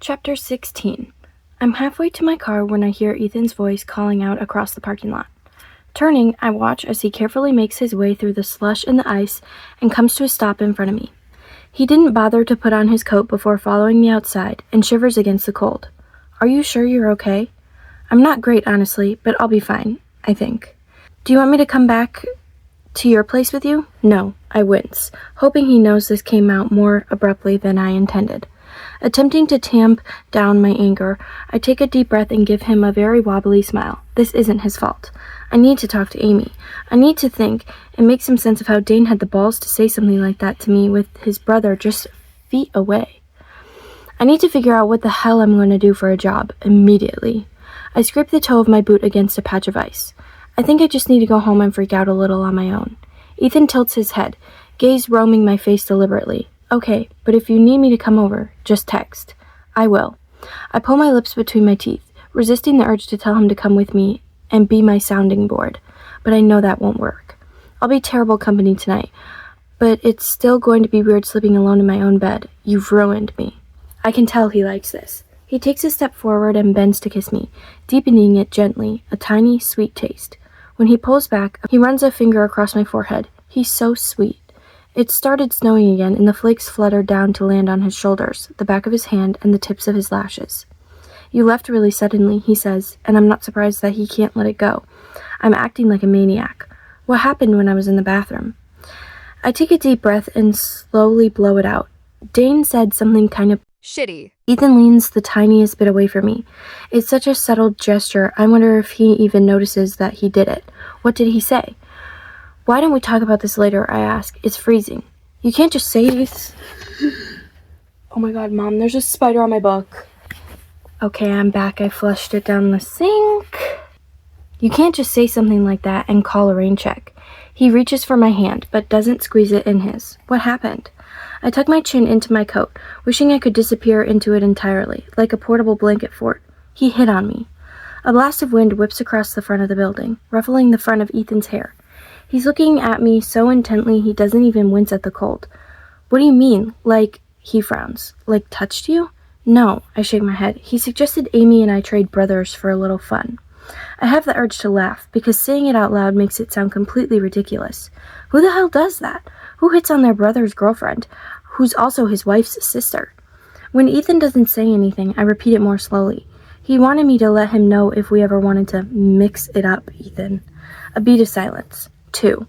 Chapter 16. I'm halfway to my car when I hear Ethan's voice calling out across the parking lot. Turning, I watch as he carefully makes his way through the slush and the ice and comes to a stop in front of me. He didn't bother to put on his coat before following me outside and shivers against the cold. Are you sure you're okay? I'm not great, honestly, but I'll be fine, I think. Do you want me to come back to your place with you? No, I wince, hoping he knows this came out more abruptly than I intended. Attempting to tamp down my anger, I take a deep breath and give him a very wobbly smile. This isn't his fault. I need to talk to Amy. I need to think and make some sense of how Dane had the balls to say something like that to me with his brother just feet away. I need to figure out what the hell I'm going to do for a job, immediately. I scrape the toe of my boot against a patch of ice. I think I just need to go home and freak out a little on my own. Ethan tilts his head, gaze roaming my face deliberately. Okay, but if you need me to come over, just text. I will. I pull my lips between my teeth, resisting the urge to tell him to come with me and be my sounding board, but I know that won't work. I'll be terrible company tonight, but it's still going to be weird sleeping alone in my own bed. You've ruined me. I can tell he likes this. He takes a step forward and bends to kiss me, deepening it gently, a tiny, sweet taste. When he pulls back, he runs a finger across my forehead. He's so sweet. It started snowing again, and the flakes fluttered down to land on his shoulders, the back of his hand, and the tips of his lashes. You left really suddenly, he says, and I'm not surprised that he can't let it go. I'm acting like a maniac. What happened when I was in the bathroom? I take a deep breath and slowly blow it out. Dane said something kind of shitty. Ethan leans the tiniest bit away from me. It's such a subtle gesture, I wonder if he even notices that he did it. What did he say? Why don't we talk about this later, I ask. It's freezing. You can't just say this. Oh my god, Mom, there's a spider on my book. Okay, I'm back. I flushed it down the sink. You can't just say something like that and call a rain check. He reaches for my hand, but doesn't squeeze it in his. What happened? I tuck my chin into my coat, wishing I could disappear into it entirely, like a portable blanket fort. He hit on me. A blast of wind whips across the front of the building, ruffling the front of Ethan's hair. He's looking at me so intently he doesn't even wince at the cold. What do you mean? Like, he frowns. Like, touched you? No, I shake my head. He suggested Amy and I trade brothers for a little fun. I have the urge to laugh, because saying it out loud makes it sound completely ridiculous. Who the hell does that? Who hits on their brother's girlfriend, who's also his wife's sister? When Ethan doesn't say anything, I repeat it more slowly. He wanted me to let him know if we ever wanted to mix it up, Ethan. A beat of silence. 2.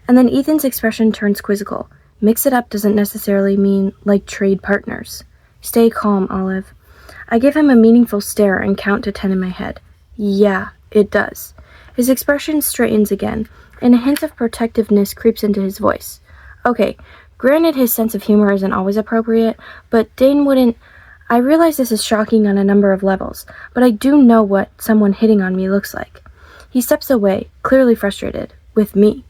And then Ethan's expression turns quizzical. Mix it up doesn't necessarily mean like trade partners. Stay calm, Olive. I give him a meaningful stare and count to 10 in my head. Yeah, it does. His expression straightens again, and a hint of protectiveness creeps into his voice. Okay, granted his sense of humor isn't always appropriate, but Dane wouldn't... I realize this is shocking on a number of levels, but I do know what someone hitting on me looks like. He steps away, clearly frustrated. With me.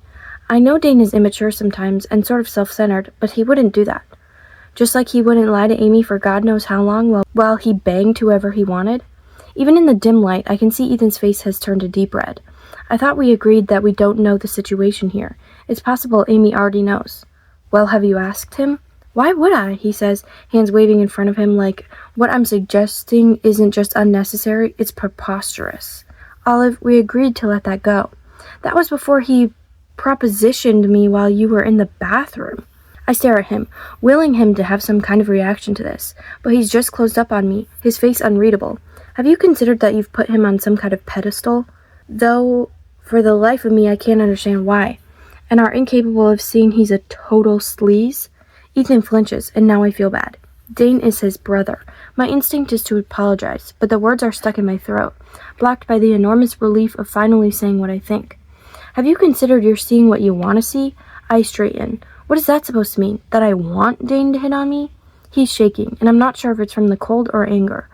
I know Dane is immature sometimes and sort of self-centered, but he wouldn't do that. Just like he wouldn't lie to Amy for God knows how long while he banged whoever he wanted. Even in the dim light, I can see Ethan's face has turned a deep red. I thought we agreed that we don't know the situation here. It's possible Amy already knows. Well, have you asked him? Why would I? He says, hands waving in front of him like what I'm suggesting isn't just unnecessary, it's preposterous. Olive, we agreed to let that go. That was before he propositioned me while you were in the bathroom. I stare at him, willing him to have some kind of reaction to this, but he's just closed up on me, his face unreadable. Have you considered that you've put him on some kind of pedestal? Though, for the life of me, I can't understand why. And are incapable of seeing he's a total sleaze? Ethan flinches, and now I feel bad. Dane is his brother. My instinct is to apologize, but the words are stuck in my throat, blocked by the enormous relief of finally saying what I think. Have you considered you're seeing what you want to see? I straighten. What is that supposed to mean? That I want Dane to hit on me? He's shaking, and I'm not sure if it's from the cold or anger.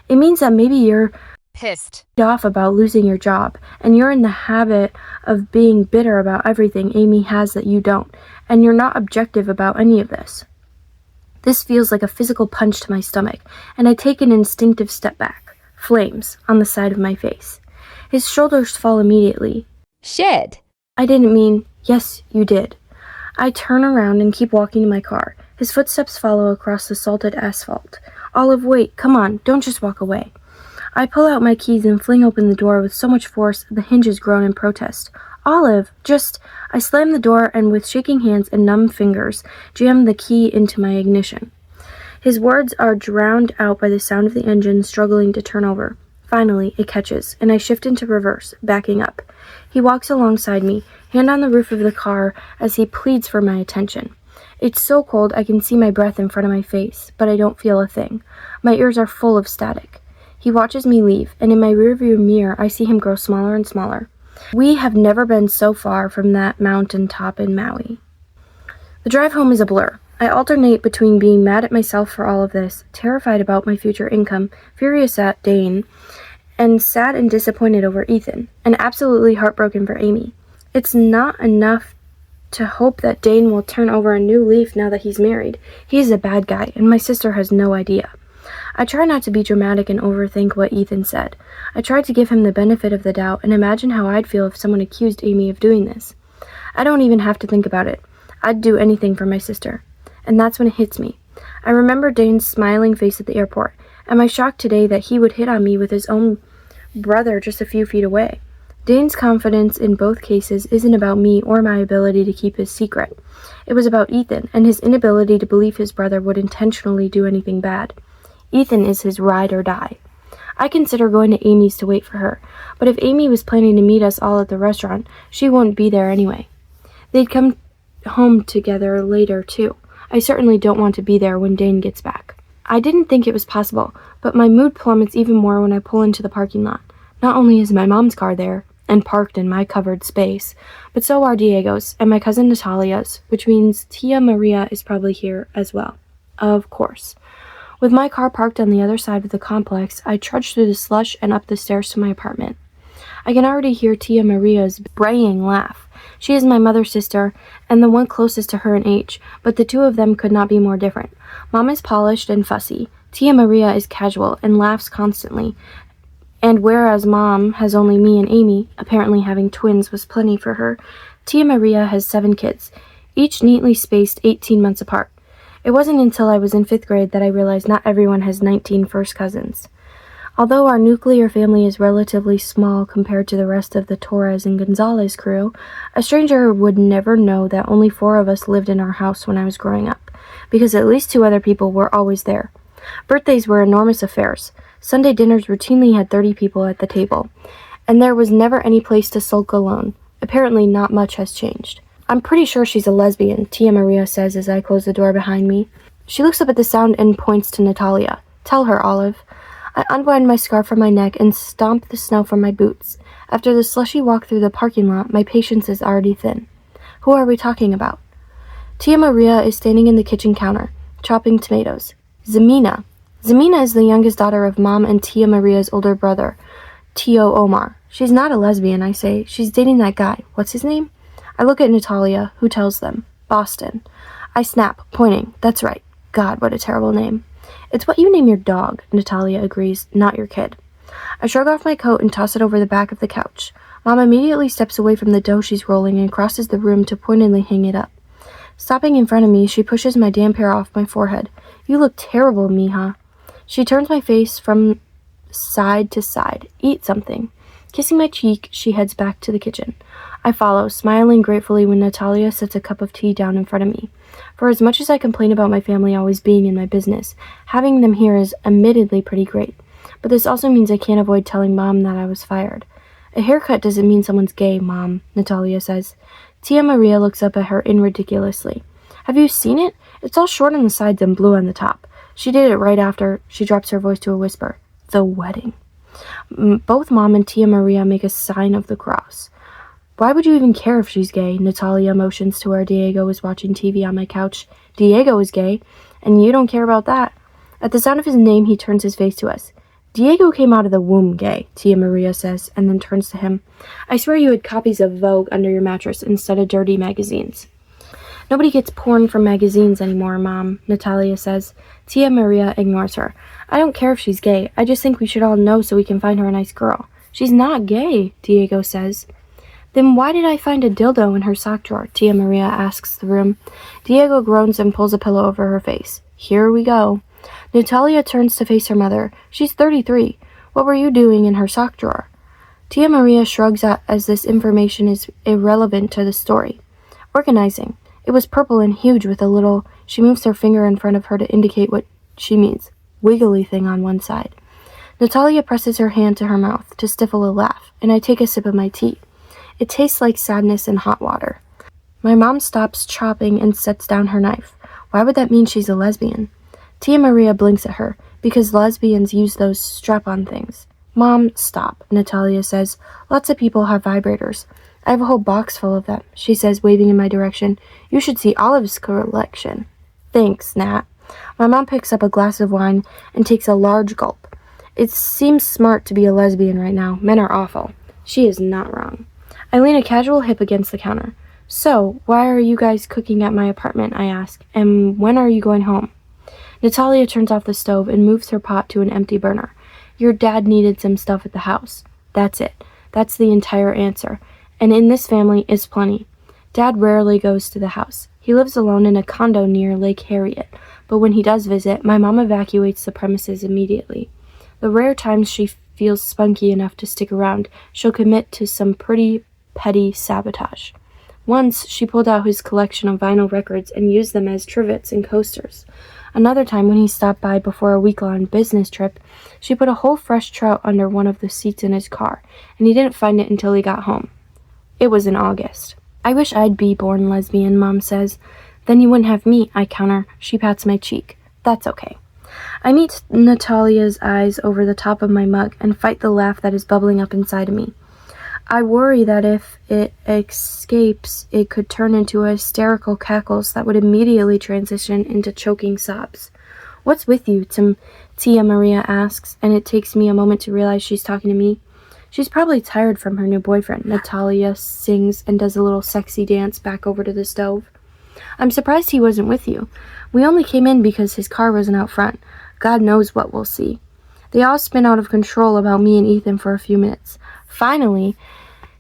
It means that maybe you're pissed off about losing your job, and you're in the habit of being bitter about everything Amy has that you don't, and you're not objective about any of this. This feels like a physical punch to my stomach, and I take an instinctive step back. Flames on the side of my face. His shoulders fall immediately. Shit. I didn't mean, yes, you did. I turn around and keep walking to my car. His footsteps follow across the salted asphalt. Olive, wait, come on, don't just walk away. I pull out my keys and fling open the door with so much force the hinges groan in protest. Olive, just... I slam the door and with shaking hands and numb fingers, jam the key into my ignition. His words are drowned out by the sound of the engine struggling to turn over. Finally, it catches, and I shift into reverse, backing up. He walks alongside me, hand on the roof of the car as he pleads for my attention. It's so cold I can see my breath in front of my face, but I don't feel a thing. My ears are full of static. He watches me leave, and in my rearview mirror I see him grow smaller and smaller. We have never been so far from that mountain top in Maui. The drive home is a blur. I alternate between being mad at myself for all of this, terrified about my future income, furious at Dane, and sad and disappointed over Ethan, and absolutely heartbroken for Amy. It's not enough to hope that Dane will turn over a new leaf now that he's married. He's a bad guy, and my sister has no idea. I try not to be dramatic and overthink what Ethan said. I try to give him the benefit of the doubt and imagine how I'd feel if someone accused Amy of doing this. I don't even have to think about it. I'd do anything for my sister. And that's when it hits me. I remember Dane's smiling face at the airport. Am I shocked today that he would hit on me with his own brother just a few feet away? Dane's confidence in both cases isn't about me or my ability to keep his secret. It was about Ethan and his inability to believe his brother would intentionally do anything bad. Ethan is his ride or die. I consider going to Amy's to wait for her, but if Amy was planning to meet us all at the restaurant, she wouldn't be there anyway. They'd come home together later, too. I certainly don't want to be there when Dane gets back. I didn't think it was possible, but my mood plummets even more when I pull into the parking lot. Not only is my mom's car there, and parked in my covered space, but so are Diego's and my cousin Natalia's, which means Tia Maria is probably here as well. Of course. With my car parked on the other side of the complex, I trudge through the slush and up the stairs to my apartment. I can already hear Tia Maria's braying laugh. She is my mother's sister, and the one closest to her in age, but the two of them could not be more different. Mom is polished and fussy. Tia Maria is casual and laughs constantly, and whereas Mom has only me and Amy, apparently having twins was plenty for her, Tia Maria has 7 kids, each neatly spaced 18 months apart. It wasn't until I was in 5th grade that I realized not everyone has 19 first cousins. Although our nuclear family is relatively small compared to the rest of the Torres and Gonzalez crew, a stranger would never know that only 4 of us lived in our house when I was growing up, because at least 2 other people were always there. Birthdays were enormous affairs. Sunday dinners routinely had 30 people at the table, and there was never any place to sulk alone. Apparently not much has changed. I'm pretty sure she's a lesbian, Tia Maria says as I close the door behind me. She looks up at the sound and points to Natalia. Tell her, Olive. I unwind my scarf from my neck and stomp the snow from my boots. After the slushy walk through the parking lot, my patience is already thin. Who are we talking about? Tia Maria is standing in the kitchen counter, chopping tomatoes. Zemina. Zemina is the youngest daughter of Mom and Tia Maria's older brother, Tio Omar. She's not a lesbian, I say. She's dating that guy. What's his name? I look at Natalia, who tells them. Boston. I snap, pointing. That's right. God, what a terrible name. It's what you name your dog, Natalia agrees, not your kid. I shrug off my coat and toss it over the back of the couch. Mom immediately steps away from the dough she's rolling and crosses the room to pointedly hang it up. Stopping in front of me, she pushes my damp hair off my forehead. You look terrible, mija. She turns my face from side to side. Eat something. Kissing my cheek, she heads back to the kitchen. I follow, smiling gratefully when Natalia sets a cup of tea down in front of me. For as much as I complain about my family always being in my business, having them here is admittedly pretty great. But this also means I can't avoid telling Mom that I was fired. A haircut doesn't mean someone's gay, Mom, Natalia says. Tia Maria looks up at her ridiculously. Have you seen it? It's all short on the sides and blue on the top. She did it right after. She drops her voice to a whisper. The wedding. Both Mom and Tia Maria make a sign of the cross. Why would you even care if she's gay? Natalia motions to where Diego is watching TV on my couch. Diego is gay, and you don't care about that. At the sound of his name, he turns his face to us. Diego came out of the womb gay, Tia Maria says, and then turns to him. I swear you had copies of Vogue under your mattress instead of dirty magazines. Nobody gets porn from magazines anymore, Mom, Natalia says. Tia Maria ignores her. I don't care if she's gay. I just think we should all know so we can find her a nice girl. She's not gay, Diego says. Then why did I find a dildo in her sock drawer? Tia Maria asks the room. Diego groans and pulls a pillow over her face. Here we go. Natalia turns to face her mother. She's 33. What were you doing in her sock drawer? Tia Maria shrugs as this information is irrelevant to the story. Organizing. It was purple and huge with a little... She moves her finger in front of her to indicate what she means. Wiggly thing on one side. Natalia presses her hand to her mouth to stifle a laugh, and I take a sip of my tea. It tastes like sadness in hot water. My mom stops chopping and sets down her knife. Why would that mean she's a lesbian? Tia Maria blinks at her, because lesbians use those strap-on things. Mom, stop, Natalia says. Lots of people have vibrators. I have a whole box full of them, she says, waving in my direction. You should see Olive's collection. Thanks, Nat. My mom picks up a glass of wine and takes a large gulp. It seems smart to be a lesbian right now. Men are awful. She is not wrong. I lean a casual hip against the counter. So, why are you guys cooking at my apartment, I ask, and when are you going home? Natalia turns off the stove and moves her pot to an empty burner. Your dad needed some stuff at the house. That's it. That's the entire answer. And in this family is plenty. Dad rarely goes to the house. He lives alone in a condo near Lake Harriet, but when he does visit, my mom evacuates the premises immediately. The rare times she feels spunky enough to stick around, she'll commit to some pretty petty sabotage. Once, she pulled out his collection of vinyl records and used them as trivets and coasters. Another time, when he stopped by before a week-long business trip, she put a whole fresh trout under one of the seats in his car, and he didn't find it until he got home. It was in August. I wish I'd be born lesbian, Mom says. Then you wouldn't have me, I counter. She pats my cheek. That's okay. I meet Natalia's eyes over the top of my mug and fight the laugh that is bubbling up inside of me. I worry that if it escapes, it could turn into hysterical cackles that would immediately transition into choking sobs. What's with you? Tia Maria asks, and it takes me a moment to realize she's talking to me. She's probably tired from her new boyfriend. Natalia sings and does a little sexy dance back over to the stove. I'm surprised he wasn't with you. We only came in because his car wasn't out front. God knows what we'll see. They all spin out of control about me and Ethan for a few minutes. Finally,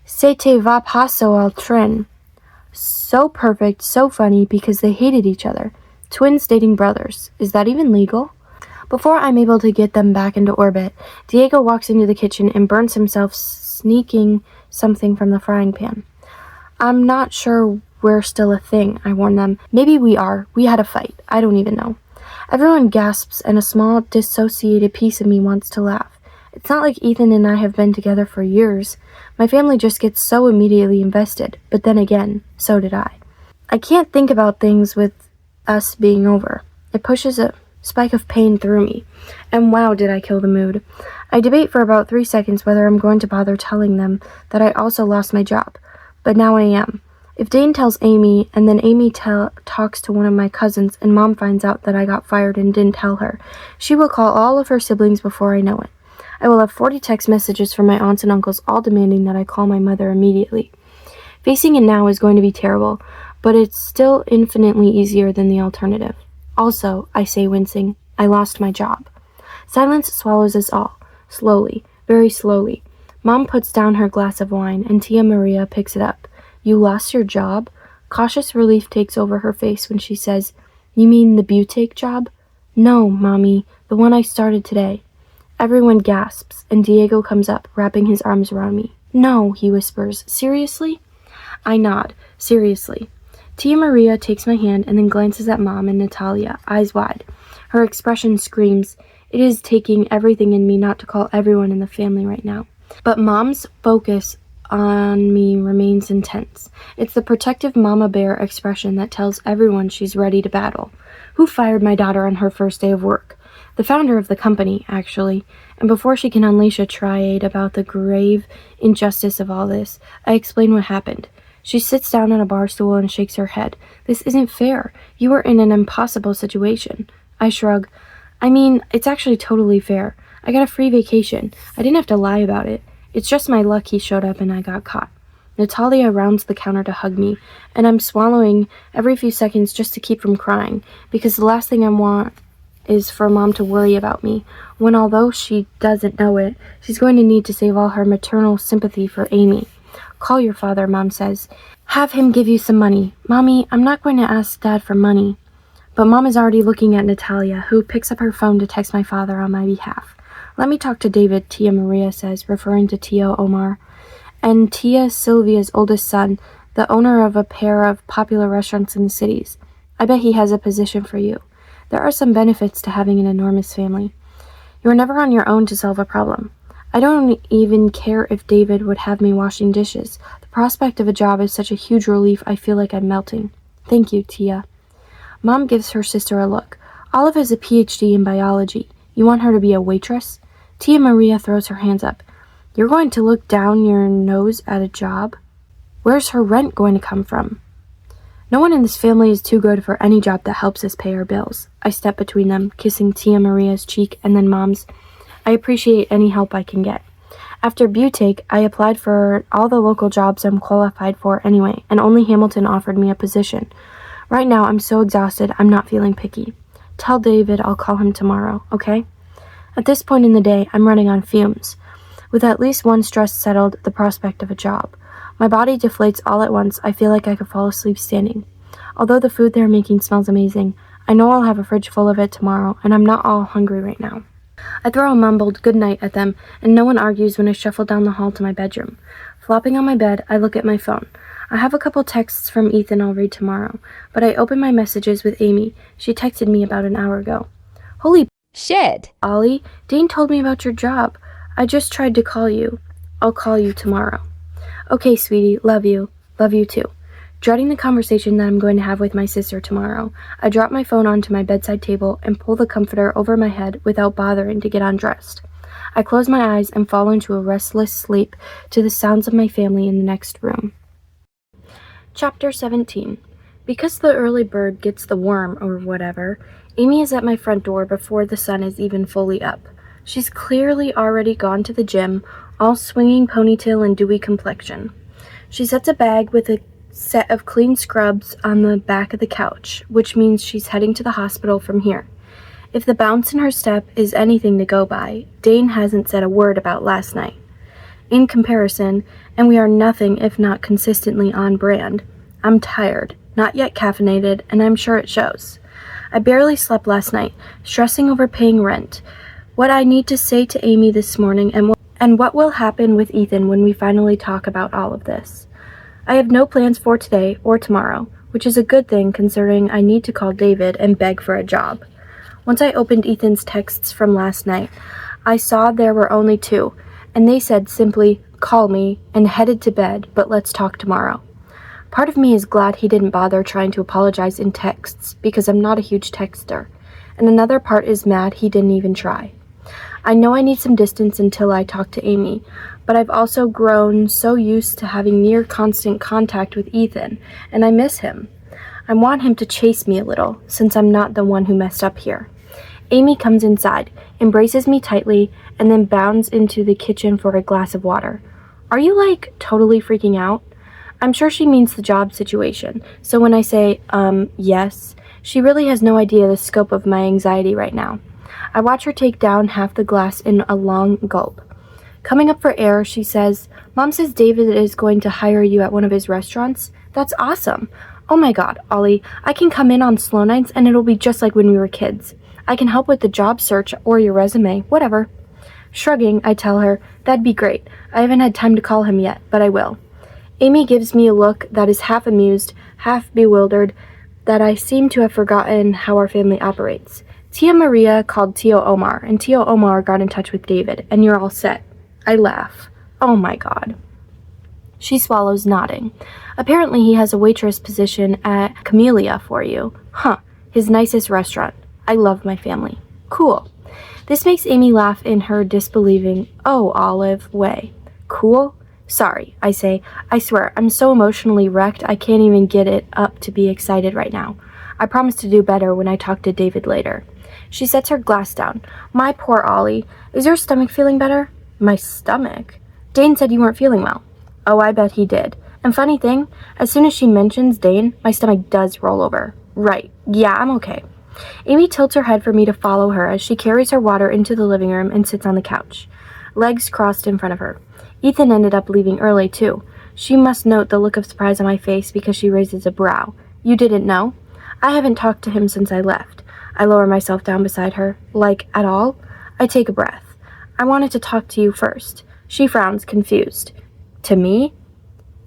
C'était va passo al tren. So perfect, so funny, because they hated each other. Twins dating brothers. Is that even legal? Before I'm able to get them back into orbit, Diego walks into the kitchen and burns himself sneaking something from the frying pan. I'm not sure we're still a thing, I warn them. Maybe we are. We had a fight. I don't even know. Everyone gasps, and a small, dissociated piece of me wants to laugh. It's not like Ethan and I have been together for years. My family just gets so immediately invested, but then again, so did I. I can't think about things with us being over. It pushes a spike of pain through me, and wow, did I kill the mood. I debate for about 3 seconds whether I'm going to bother telling them that I also lost my job, but now I am. If Dane tells Amy, and then Amy talks to one of my cousins, and Mom finds out that I got fired and didn't tell her, she will call all of her siblings before I know it. I will have 40 text messages from my aunts and uncles, all demanding that I call my mother immediately. Facing it now is going to be terrible, but it's still infinitely easier than the alternative. Also, I say, wincing, I lost my job. Silence swallows us all, slowly, very slowly. Mom puts down her glass of wine, and Tia Maria picks it up. You lost your job? Cautious relief takes over her face when she says, You mean the Butake job? No, Mommy, the one I started today. Everyone gasps, and Diego comes up, wrapping his arms around me. No, he whispers. Seriously? I nod. Seriously. Tia Maria takes my hand and then glances at Mom and Natalia, eyes wide. Her expression screams, It is taking everything in me not to call everyone in the family right now. But Mom's focus on me remains intense. It's the protective mama bear expression that tells everyone she's ready to battle. Who fired my daughter on her first day of work? The founder of the company, actually, and before she can unleash a tirade about the grave injustice of all this, I explain what happened. She sits down on a bar stool and shakes her head. This isn't fair. You were in an impossible situation. I shrug. I mean, it's actually totally fair. I got a free vacation. I didn't have to lie about it. It's just my luck he showed up and I got caught. Natalia rounds the counter to hug me, and I'm swallowing every few seconds just to keep from crying, because the last thing I want is for Mom to worry about me, when although she doesn't know it, she's going to need to save all her maternal sympathy for Amy. Call your father, Mom says. Have him give you some money. Mommy, I'm not going to ask Dad for money. But Mom is already looking at Natalia, who picks up her phone to text my father on my behalf. Let me talk to David, Tia Maria says, referring to Tio Omar. And Tia Sylvia's oldest son, the owner of a pair of popular restaurants in the cities. I bet he has a position for you. There are some benefits to having an enormous family. You are never on your own to solve a problem. I don't even care if David would have me washing dishes. The prospect of a job is such a huge relief, I feel like I'm melting. Thank you, Tia. Mom gives her sister a look. Olive has a PhD in biology. You want her to be a waitress? Tia Maria throws her hands up. You're going to look down your nose at a job? Where's her rent going to come from? No one in this family is too good for any job that helps us pay our bills. I step between them, kissing Tia Maria's cheek and then Mom's. I appreciate any help I can get. After Butake, I applied for all the local jobs I'm qualified for anyway, and only Hamilton offered me a position. Right now, I'm so exhausted, I'm not feeling picky. Tell David I'll call him tomorrow, okay? At this point in the day, I'm running on fumes. With at least one stress settled, the prospect of a job. My body deflates all at once. I feel like I could fall asleep standing. Although the food they're making smells amazing, I know I'll have a fridge full of it tomorrow, and I'm not all hungry right now. I throw a mumbled good night at them, and no one argues when I shuffle down the hall to my bedroom. Flopping on my bed, I look at my phone. I have a couple texts from Ethan I'll read tomorrow, but I open my messages with Amy. She texted me about an hour ago. Holy shit, Ollie, Dane told me about your job. I just tried to call you. I'll call you tomorrow. Okay, sweetie, love you. Love you too. Dreading the conversation that I'm going to have with my sister tomorrow, I drop my phone onto my bedside table and pull the comforter over my head without bothering to get undressed. I close my eyes and fall into a restless sleep to the sounds of my family in the next room. Chapter 17. Because the early bird gets the worm or whatever, Amy is at my front door before the sun is even fully up. She's clearly already gone to the gym, all swinging ponytail and dewy complexion. She sets a bag with a set of clean scrubs on the back of the couch, which means she's heading to the hospital from here. If the bounce in her step is anything to go by, Dane hasn't said a word about last night. In comparison, and we are nothing if not consistently on brand, I'm tired, not yet caffeinated, and I'm sure it shows. I barely slept last night, stressing over paying rent, what I need to say to Amy this morning, and what will happen with Ethan when we finally talk about all of this. I have no plans for today or tomorrow, which is a good thing considering I need to call David and beg for a job. Once I opened Ethan's texts from last night, I saw there were only 2, and they said simply, call me, and headed to bed, but let's talk tomorrow. Part of me is glad he didn't bother trying to apologize in texts, because I'm not a huge texter, and another part is mad he didn't even try. I know I need some distance until I talk to Amy, but I've also grown so used to having near constant contact with Ethan, and I miss him. I want him to chase me a little, since I'm not the one who messed up here. Amy comes inside, embraces me tightly, and then bounds into the kitchen for a glass of water. Are you, totally freaking out? I'm sure she means the job situation, so when I say, yes, she really has no idea the scope of my anxiety right now. I watch her take down half the glass in a long gulp. Coming up for air, she says, Mom says David is going to hire you at one of his restaurants. That's awesome. Oh my God, Ollie, I can come in on slow nights and it'll be just like when we were kids. I can help with the job search or your resume, whatever. Shrugging, I tell her, that'd be great. I haven't had time to call him yet, but I will. Amy gives me a look that is half amused, half bewildered, that I seem to have forgotten how our family operates. Tia Maria called Tio Omar, and Tio Omar got in touch with David, and you're all set. I laugh. Oh my God. She swallows, nodding. Apparently he has a waitress position at Camellia for you. Huh, his nicest restaurant. I love my family. Cool. This makes Amy laugh in her disbelieving, oh, Olive, way. Cool? Sorry, I say. I swear, I'm so emotionally wrecked I can't even get it up to be excited right now. I promise to do better when I talk to David later. She sets her glass down. My poor Ollie. Is your stomach feeling better? My stomach? Dane said you weren't feeling well. Oh, I bet he did. And funny thing, as soon as she mentions Dane, my stomach does roll over. Right. Yeah, I'm okay. Amy tilts her head for me to follow her as she carries her water into the living room and sits on the couch, legs crossed in front of her. Ethan ended up leaving early, too. She must note the look of surprise on my face because she raises a brow. You didn't know? I haven't talked to him since I left. I lower myself down beside her. Like, at all? I take a breath. I wanted to talk to you first. She frowns, confused. To me?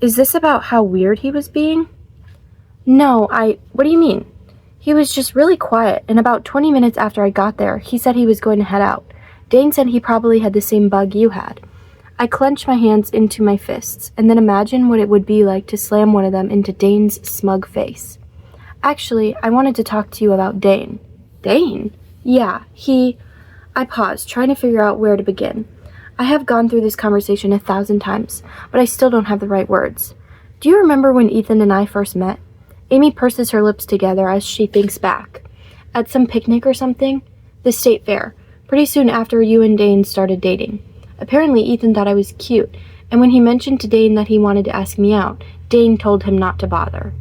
Is this about how weird he was being? No, what do you mean? He was just really quiet, and about 20 minutes after I got there, he said he was going to head out. Dane said he probably had the same bug you had. I clenched my hands into my fists, and then imagined what it would be like to slam one of them into Dane's smug face. Actually, I wanted to talk to you about Dane. Dane? Yeah, I paused, trying to figure out where to begin. I have gone through this conversation 1,000 times, but I still don't have the right words. Do you remember when Ethan and I first met? Amy purses her lips together as she thinks back. At some picnic or something? The state fair, pretty soon after you and Dane started dating. Apparently Ethan thought I was cute, and when he mentioned to Dane that he wanted to ask me out, Dane told him not to bother.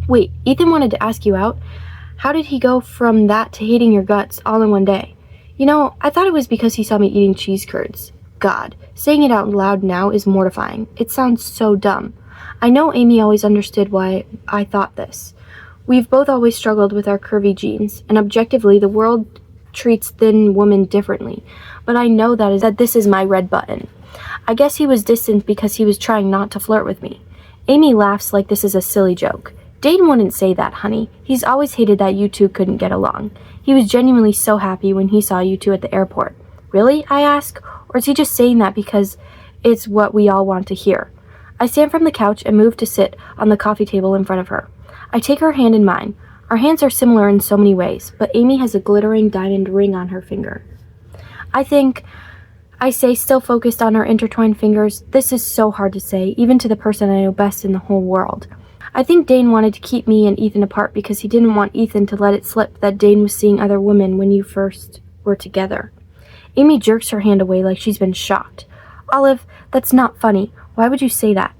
Wait, Ethan wanted to ask you out? How did he go from that to hating your guts all in one day? You know, I thought it was because he saw me eating cheese curds. God, saying it out loud now is mortifying. It sounds so dumb. I know Amy always understood why I thought this. We've both always struggled with our curvy genes, and objectively the world treats thin women differently, but I know that this is my red button. I guess he was distant because he was trying not to flirt with me. Amy laughs like this is a silly joke. Dane wouldn't say that, honey. He's always hated that you two couldn't get along. He was genuinely so happy when he saw you two at the airport. Really? I ask. Or is he just saying that because it's what we all want to hear? I stand from the couch and move to sit on the coffee table in front of her. I take her hand in mine. Our hands are similar in so many ways, but Amy has a glittering diamond ring on her finger. I say, still focused on our intertwined fingers, this is so hard to say, even to the person I know best in the whole world. I think Dane wanted to keep me and Ethan apart because he didn't want Ethan to let it slip that Dane was seeing other women when you first were together. Amy jerks her hand away like she's been shocked. Olive, that's not funny. Why would you say that?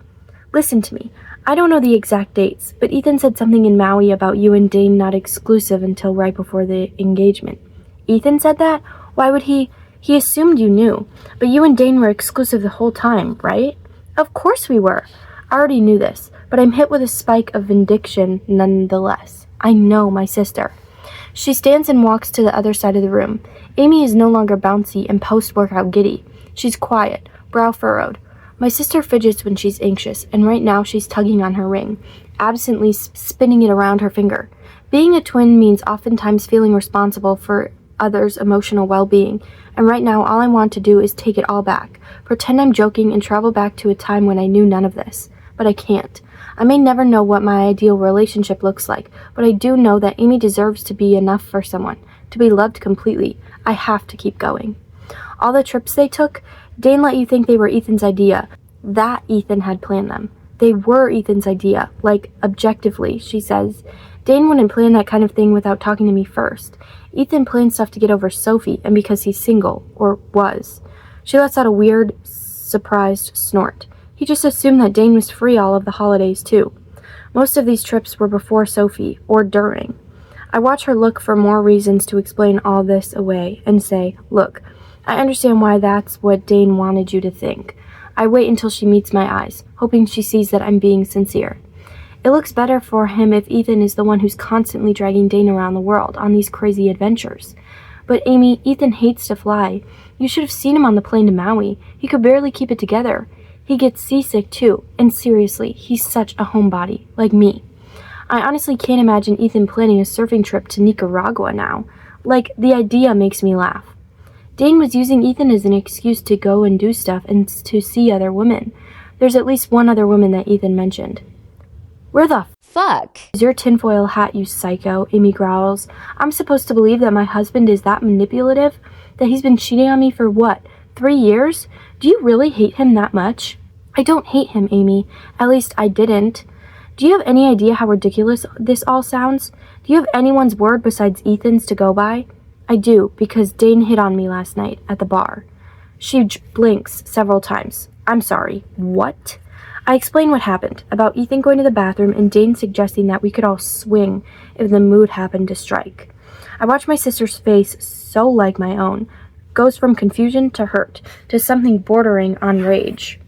Listen to me. I don't know the exact dates, but Ethan said something in Maui about you and Dane not exclusive until right before the engagement. Ethan said that? Why would he? He assumed you knew. But you and Dane were exclusive the whole time, right? Of course we were. I already knew this, but I'm hit with a spike of vindication nonetheless. I know my sister. She stands and walks to the other side of the room. Amy is no longer bouncy and post-workout giddy. She's quiet, brow furrowed. My sister fidgets when she's anxious, and right now she's tugging on her ring, absently spinning it around her finger. Being a twin means oftentimes feeling responsible for others' emotional well-being, and right now all I want to do is take it all back, pretend I'm joking and travel back to a time when I knew none of this. But I can't. I may never know what my ideal relationship looks like, but I do know that Amy deserves to be enough for someone, to be loved completely. I have to keep going. All the trips they took, Dane let you think they were Ethan's idea, that Ethan had planned them. They were Ethan's idea, like, objectively, she says. Dane wouldn't plan that kind of thing without talking to me first. Ethan planned stuff to get over Sophie, and because he's single, or was. She lets out a weird, surprised snort. He just assumed that Dane was free all of the holidays, too. Most of these trips were before Sophie, or during. I watch her look for more reasons to explain all this away, and say, look, I understand why that's what Dane wanted you to think. I wait until she meets my eyes, hoping she sees that I'm being sincere. It looks better for him if Ethan is the one who's constantly dragging Dane around the world on these crazy adventures. But Amy, Ethan hates to fly. You should have seen him on the plane to Maui. He could barely keep it together. He gets seasick too, and seriously, he's such a homebody, like me. I honestly can't imagine Ethan planning a surfing trip to Nicaragua now. Like, the idea makes me laugh. Dane was using Ethan as an excuse to go and do stuff and to see other women. There's at least one other woman that Ethan mentioned. Where the fuck is your tinfoil hat, you psycho? Amy growls. I'm supposed to believe that my husband is that manipulative? That he's been cheating on me for what, 3 years? Do you really hate him that much? I don't hate him, Amy. At least I didn't. Do you have any idea how ridiculous this all sounds? Do you have anyone's word besides Ethan's to go by? I do, because Dane hit on me last night at the bar. She blinks several times. I'm sorry. What? I explain what happened, about Ethan going to the bathroom and Dane suggesting that we could all swing if the mood happened to strike. I watch my sister's face, so like my own, goes from confusion to hurt, to something bordering on rage.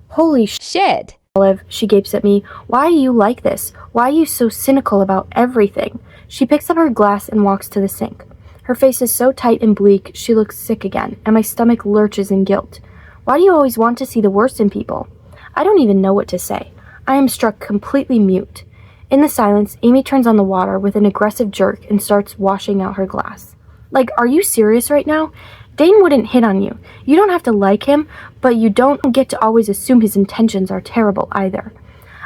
Holy shit! Olive, she gapes at me. Why are you like this? Why are you so cynical about everything? She picks up her glass and walks to the sink. Her face is so tight and bleak, she looks sick again, and my stomach lurches in guilt. Why do you always want to see the worst in people? I don't even know what to say. I am struck completely mute. In the silence, Amy turns on the water with an aggressive jerk and starts washing out her glass. Like, are you serious right now? Dane wouldn't hit on you. You don't have to like him, but you don't get to always assume his intentions are terrible either.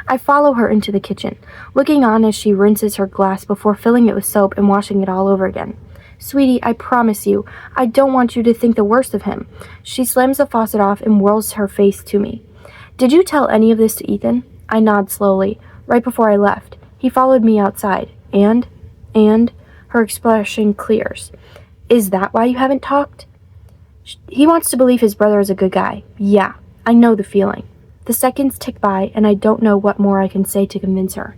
I follow her into the kitchen, looking on as she rinses her glass before filling it with soap and washing it all over again. Sweetie, I promise you, I don't want you to think the worst of him. She slams the faucet off and whirls her face to me. Did you tell any of this to Ethan? I nod slowly. Right before I left. He followed me outside. And? Her expression clears. Is that why you haven't talked? He wants to believe his brother is a good guy. Yeah, I know the feeling. The seconds tick by, and I don't know what more I can say to convince her.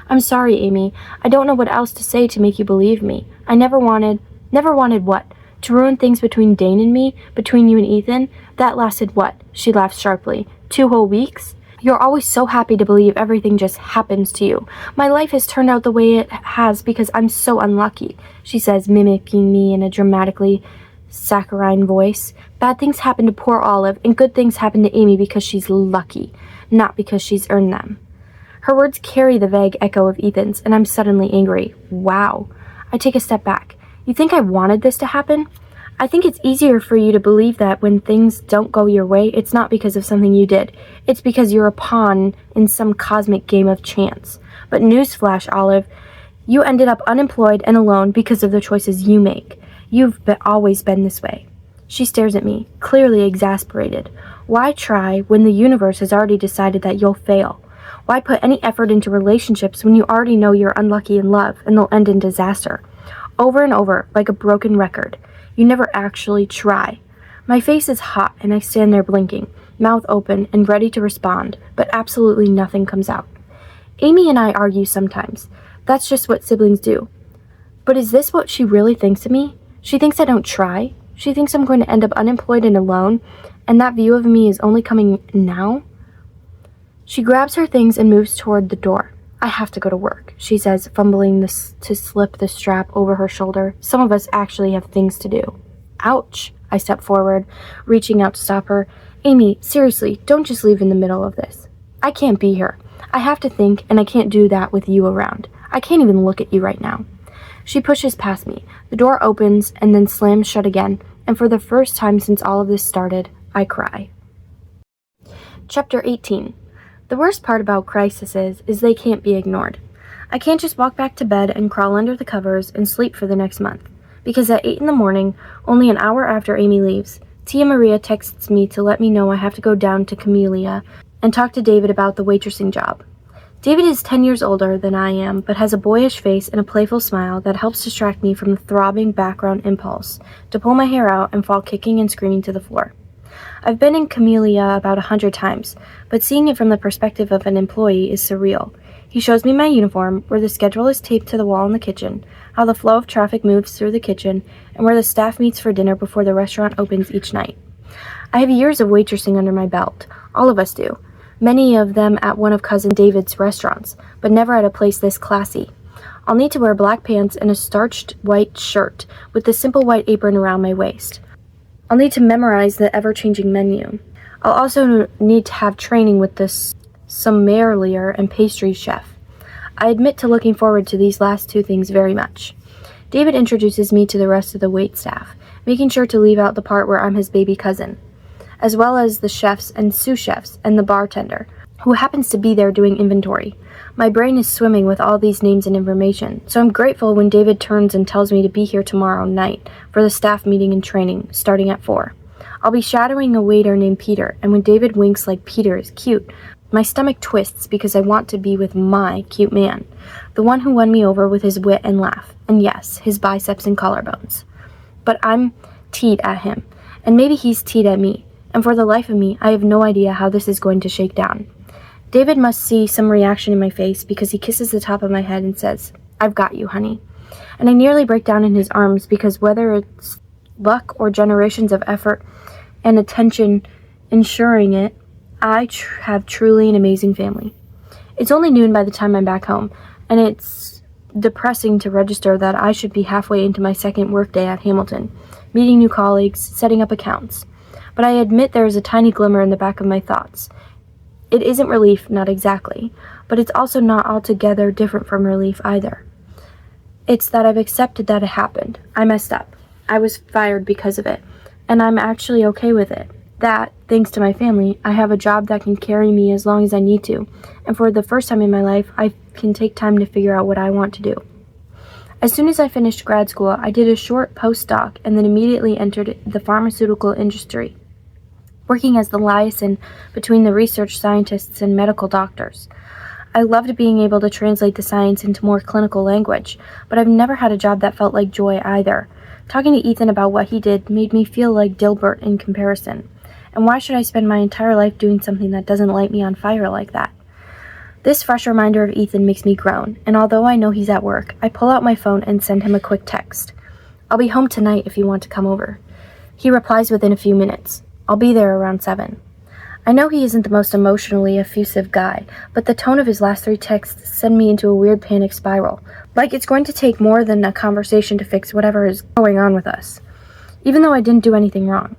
I'm sorry, Amy. I don't know what else to say to make you believe me. I never wanted what? To ruin things between Dane and me? Between you and Ethan? That lasted what? She laughs sharply. 2 whole weeks? You're always so happy to believe everything just happens to you. My life has turned out the way it has because I'm so unlucky, she says, mimicking me in a dramatically saccharine voice. Bad things happen to poor Olive, and good things happen to Amy because she's lucky, not because she's earned them. Her words carry the vague echo of Ethan's, and I'm suddenly angry. Wow. I take a step back. You think I wanted this to happen? I think it's easier for you to believe that when things don't go your way, it's not because of something you did. It's because you're a pawn in some cosmic game of chance. But newsflash, Olive, you ended up unemployed and alone because of the choices you make. You've always been this way. She stares at me, clearly exasperated. Why try when the universe has already decided that you'll fail? Why put any effort into relationships when you already know you're unlucky in love and they'll end in disaster? Over and over, like a broken record. You never actually try. My face is hot and I stand there blinking, mouth open and ready to respond, but absolutely nothing comes out. Amy and I argue sometimes. That's just what siblings do. But is this what she really thinks of me? She thinks I don't try. She thinks I'm going to end up unemployed and alone, and that view of me is only coming now? She grabs her things and moves toward the door. I have to go to work, she says, fumbling to slip the strap over her shoulder. Some of us actually have things to do. Ouch! I step forward, reaching out to stop her. Amy, seriously, don't just leave in the middle of this. I can't be here. I have to think, and I can't do that with you around. I can't even look at you right now. She pushes past me. The door opens and then slams shut again, and for the first time since all of this started, I cry. Chapter 18. The worst part about crises is they can't be ignored. I can't just walk back to bed and crawl under the covers and sleep for the next month, because at 8 in the morning, only an hour after Amy leaves, Tia Maria texts me to let me know I have to go down to Camellia and talk to David about the waitressing job. David is 10 years older than I am, but has a boyish face and a playful smile that helps distract me from the throbbing background impulse to pull my hair out and fall kicking and screaming to the floor. I've been in Camellia about 100 times, but seeing it from the perspective of an employee is surreal. He shows me my uniform, where the schedule is taped to the wall in the kitchen, how the flow of traffic moves through the kitchen, and where the staff meets for dinner before the restaurant opens each night. I have years of waitressing under my belt. All of us do. Many of them at one of Cousin David's restaurants, but never at a place this classy. I'll need to wear black pants and a starched white shirt with the simple white apron around my waist. I'll need to memorize the ever-changing menu. I'll also need to have training with the sommelier and pastry chef. I admit to looking forward to these last two things very much. David introduces me to the rest of the wait staff, making sure to leave out the part where I'm his baby cousin, as well as the chefs and sous chefs and the bartender, who happens to be there doing inventory. My brain is swimming with all these names and information, so I'm grateful when David turns and tells me to be here tomorrow night for the staff meeting and training, starting at 4. I'll be shadowing a waiter named Peter, and when David winks like Peter is cute, my stomach twists because I want to be with my cute man, the one who won me over with his wit and laugh, and yes, his biceps and collarbones. But I'm teed at him, and maybe he's teed at me, and for the life of me, I have no idea how this is going to shake down. David must see some reaction in my face because he kisses the top of my head and says, "I've got you, honey." And I nearly break down in his arms because whether it's luck or generations of effort and attention ensuring it, I have truly an amazing family. It's only noon by the time I'm back home, and it's depressing to register that I should be halfway into my second workday at Hamilton, meeting new colleagues, setting up accounts. But I admit there is a tiny glimmer in the back of my thoughts. It isn't relief, not exactly, but it's also not altogether different from relief either. It's that I've accepted that it happened. I messed up. I was fired because of it, and I'm actually okay with it. That, thanks to my family, I have a job that can carry me as long as I need to, and for the first time in my life, I can take time to figure out what I want to do. As soon as I finished grad school, I did a short postdoc and then immediately entered the pharmaceutical industry, working as the liaison between the research scientists and medical doctors. I loved being able to translate the science into more clinical language, but I've never had a job that felt like joy either. Talking to Ethan about what he did made me feel like Dilbert in comparison. And why should I spend my entire life doing something that doesn't light me on fire like that? This fresh reminder of Ethan makes me groan, and although I know he's at work, I pull out my phone and send him a quick text. "I'll be home tonight if you want to come over." He replies within a few minutes. "I'll be there around 7. I know he isn't the most emotionally effusive guy, but the tone of his last 3 texts send me into a weird panic spiral, like it's going to take more than a conversation to fix whatever is going on with us, even though I didn't do anything wrong.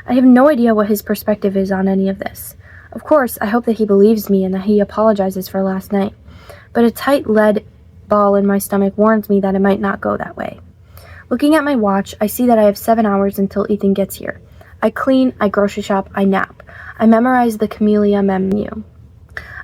I have no idea what his perspective is on any of this. Of course, I hope that he believes me and that he apologizes for last night, but a tight lead ball in my stomach warns me that it might not go that way. Looking at my watch, I see that I have 7 hours until Ethan gets here. I clean, I grocery shop, I nap. I memorize the Camellia menu.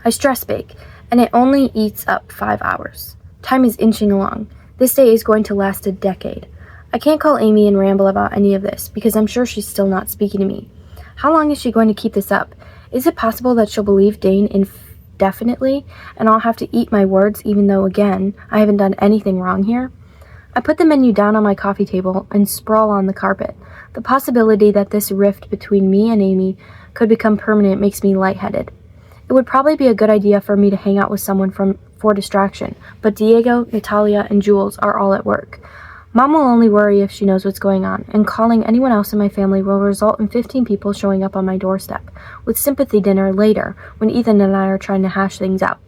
I stress bake, and it only eats up 5 hours. Time is inching along. This day is going to last a decade. I can't call Amy and ramble about any of this, because I'm sure she's still not speaking to me. How long is she going to keep this up? Is it possible that she'll believe Dane indefinitely, and I'll have to eat my words even though, again, I haven't done anything wrong here? I put the menu down on my coffee table and sprawl on the carpet. The possibility that this rift between me and Amy could become permanent makes me lightheaded. It would probably be a good idea for me to hang out with someone for distraction, but Diego, Natalia, and Jules are all at work. Mom will only worry if she knows what's going on, and calling anyone else in my family will result in 15 people showing up on my doorstep, with sympathy dinner later when Ethan and I are trying to hash things out.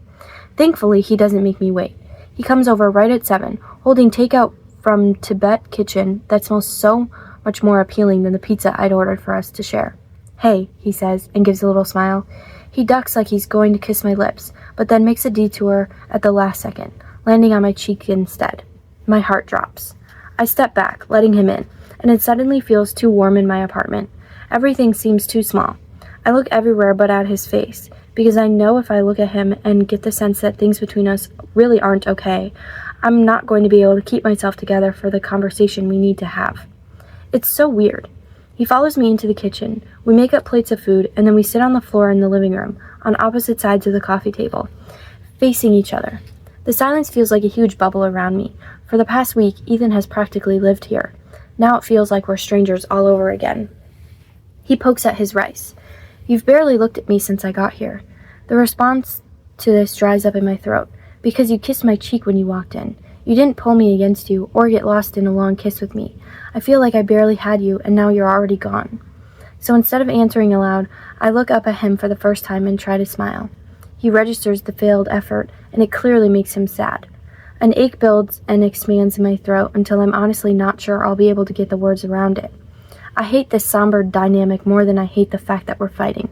Thankfully, he doesn't make me wait. He comes over right at 7, holding takeout from Tibet Kitchen that smells so much more appealing than the pizza I'd ordered for us to share. "Hey," he says, and gives a little smile. He ducks like he's going to kiss my lips, but then makes a detour at the last second, landing on my cheek instead. My heart drops. I step back, letting him in, and it suddenly feels too warm in my apartment. Everything seems too small. I look everywhere but at his face, because I know if I look at him and get the sense that things between us really aren't okay, I'm not going to be able to keep myself together for the conversation we need to have. It's so weird. He follows me into the kitchen. We make up plates of food, and then we sit on the floor in the living room, on opposite sides of the coffee table, facing each other. The silence feels like a huge bubble around me. For the past week, Ethan has practically lived here. Now it feels like we're strangers all over again. He pokes at his rice. "You've barely looked at me since I got here." The response to this dries up in my throat, because you kissed my cheek when you walked in. You didn't pull me against you, or get lost in a long kiss with me. I feel like I barely had you, and now you're already gone. So instead of answering aloud, I look up at him for the first time and try to smile. He registers the failed effort, and it clearly makes him sad. An ache builds and expands in my throat until I'm honestly not sure I'll be able to get the words around it. I hate this somber dynamic more than I hate the fact that we're fighting.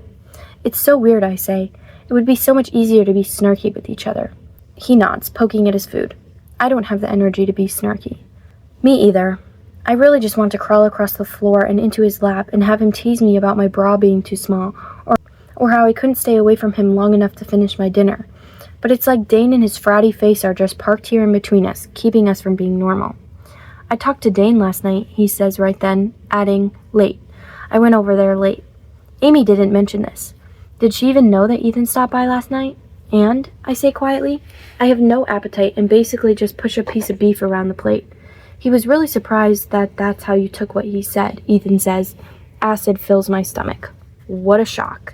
"It's so weird," I say. "It would be so much easier to be snarky with each other." He nods, poking at his food. I don't have the energy to be snarky. Me either. I really just want to crawl across the floor and into his lap and have him tease me about my bra being too small, or how I couldn't stay away from him long enough to finish my dinner. But it's like Dane and his fratty face are just parked here in between us, keeping us from being normal. "I talked to Dane last night," he says right then, adding, "late. I went over there late." Amy didn't mention this. Did she even know that Ethan stopped by last night? "And," I say quietly, "I have no appetite and basically just push a piece of beef around the plate." "He was really surprised that that's how you took what he said," Ethan says. Acid fills my stomach. What a shock.